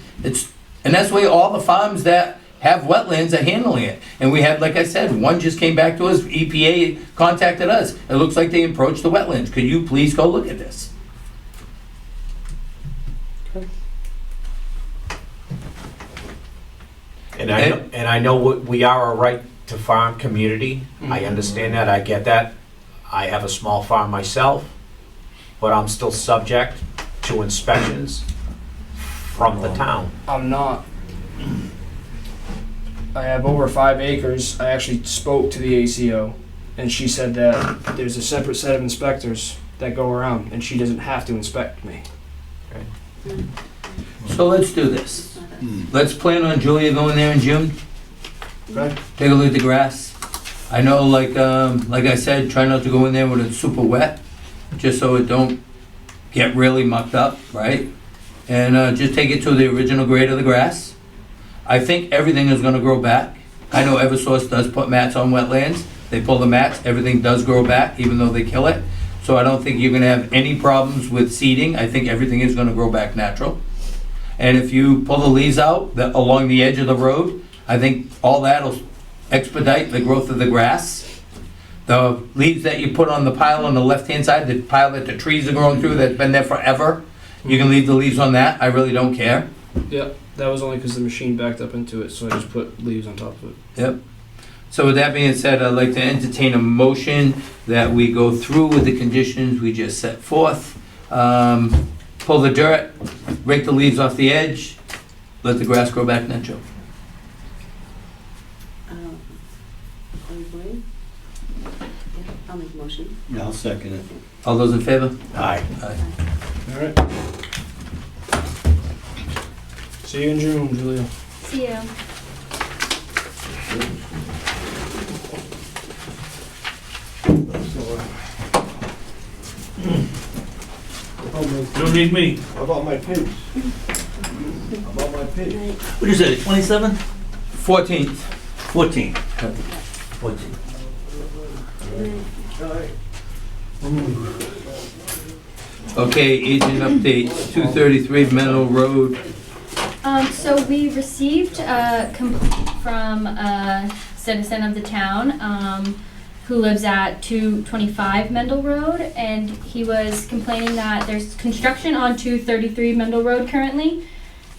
And that's the way all the farms that have wetlands are handling it. And we had, like I said, one just came back to us, EPA contacted us. It looks like they approached the wetlands. Could you please go look at this? And I know we are a right to farm community. I understand that, I get that. I have a small farm myself, but I'm still subject to inspections from the town. I'm not. I have over 5 acres. I actually spoke to the ACO, and she said that there's a separate set of inspectors that go around, and she doesn't have to inspect me. So let's do this. Let's plan on Julia going there in June. Okay. Take a look at the grass. I know, like I said, try not to go in there when it's super wet, just so it don't get really mucked up, right? And just take it to the original grade of the grass. I think everything is gonna grow back. I know Eversource does put mats on wetlands. They pull the mats, everything does grow back, even though they kill it. So I don't think you're gonna have any problems with seeding. I think everything is gonna grow back natural. And if you pull the leaves out along the edge of the road, I think all that'll expedite the growth of the grass. The leaves that you put on the pile on the left-hand side, the pile that the trees are growing through that's been there forever, you can leave the leaves on that. I really don't care. Yep. That was only because the machine backed up into it, so I just put leaves on top of it. Yep. So with that being said, I'd like to entertain a motion that we go through with the conditions we just set forth. Pull the dirt, rake the leaves off the edge, let the grass grow back natural. I'll make a motion. Yeah, I'll second it. All those in favor? Aye. Aye. All right. See you in June, Julia. See you. Don't need me. How about my pigs? How about my pigs? What is it, 27? 14th. 14. 14. Okay, agent updates, 233 Menlo Road. So we received a complaint from a citizen of the town, who lives at 225 Mendel Road, and he was complaining that there's construction on 233 Mendel Road currently,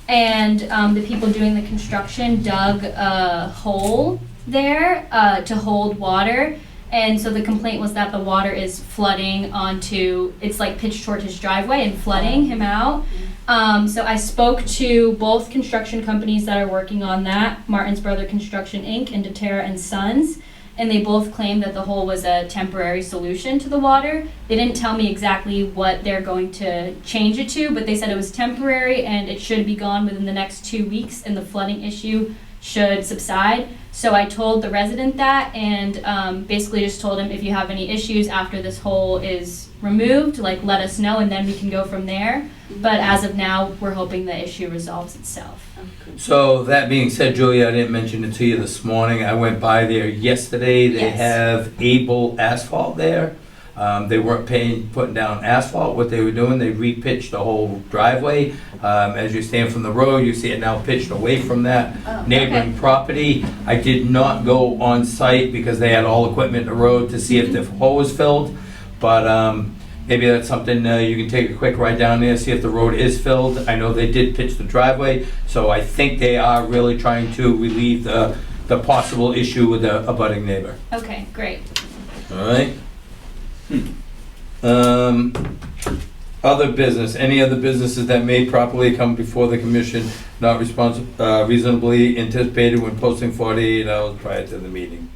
and the people doing the construction dug a hole there to hold water, and so the complaint was that the water is flooding onto, it's like pitched toward his driveway and flooding him out. So I spoke to both construction companies that are working on that, Martin's Brother Construction Inc. and DeTerra and Sons, and they both claimed that the hole was a temporary solution to the water. They didn't tell me exactly what they're going to change it to, but they said it was temporary and it should be gone within the next 2 weeks and the flooding issue should subside. So I told the resident that, and basically just told him, if you have any issues after this hole is removed, like let us know and then we can go from there. But as of now, we're hoping the issue resolves itself. So that being said, Julia, I didn't mention it to you this morning. I went by there yesterday. They Yes. have Able asphalt there. They weren't putting down asphalt. What they were doing, they repitched the whole driveway. As you stand from the road, you see it now pitched away from that neighboring property. I did not go on site because they had all equipment in the road to see if the hole was filled. But maybe that's something you can take a quick ride down there, see if the road is filled. I know they did pitch the driveway, so I think they are really trying to relieve the possible issue with the abutting neighbor. Okay, great. All right? Other business, any other businesses that may properly come before the commission not reasonably anticipated when posting 48 hours prior to the meeting.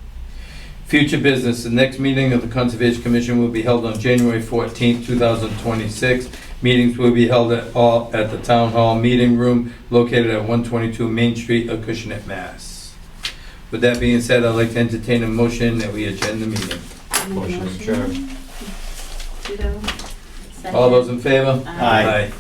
Future business, the next meeting of the Conservation Commission will be held on January 14th, 2026. Meetings will be held at the Town Hall Meeting Room located at 122 Main Street, Acushnet, Mass. With that being said, I'd like to entertain a motion that we adjourn the meeting. Motion adjourned. Ditto. All those in favor? Aye. Aye.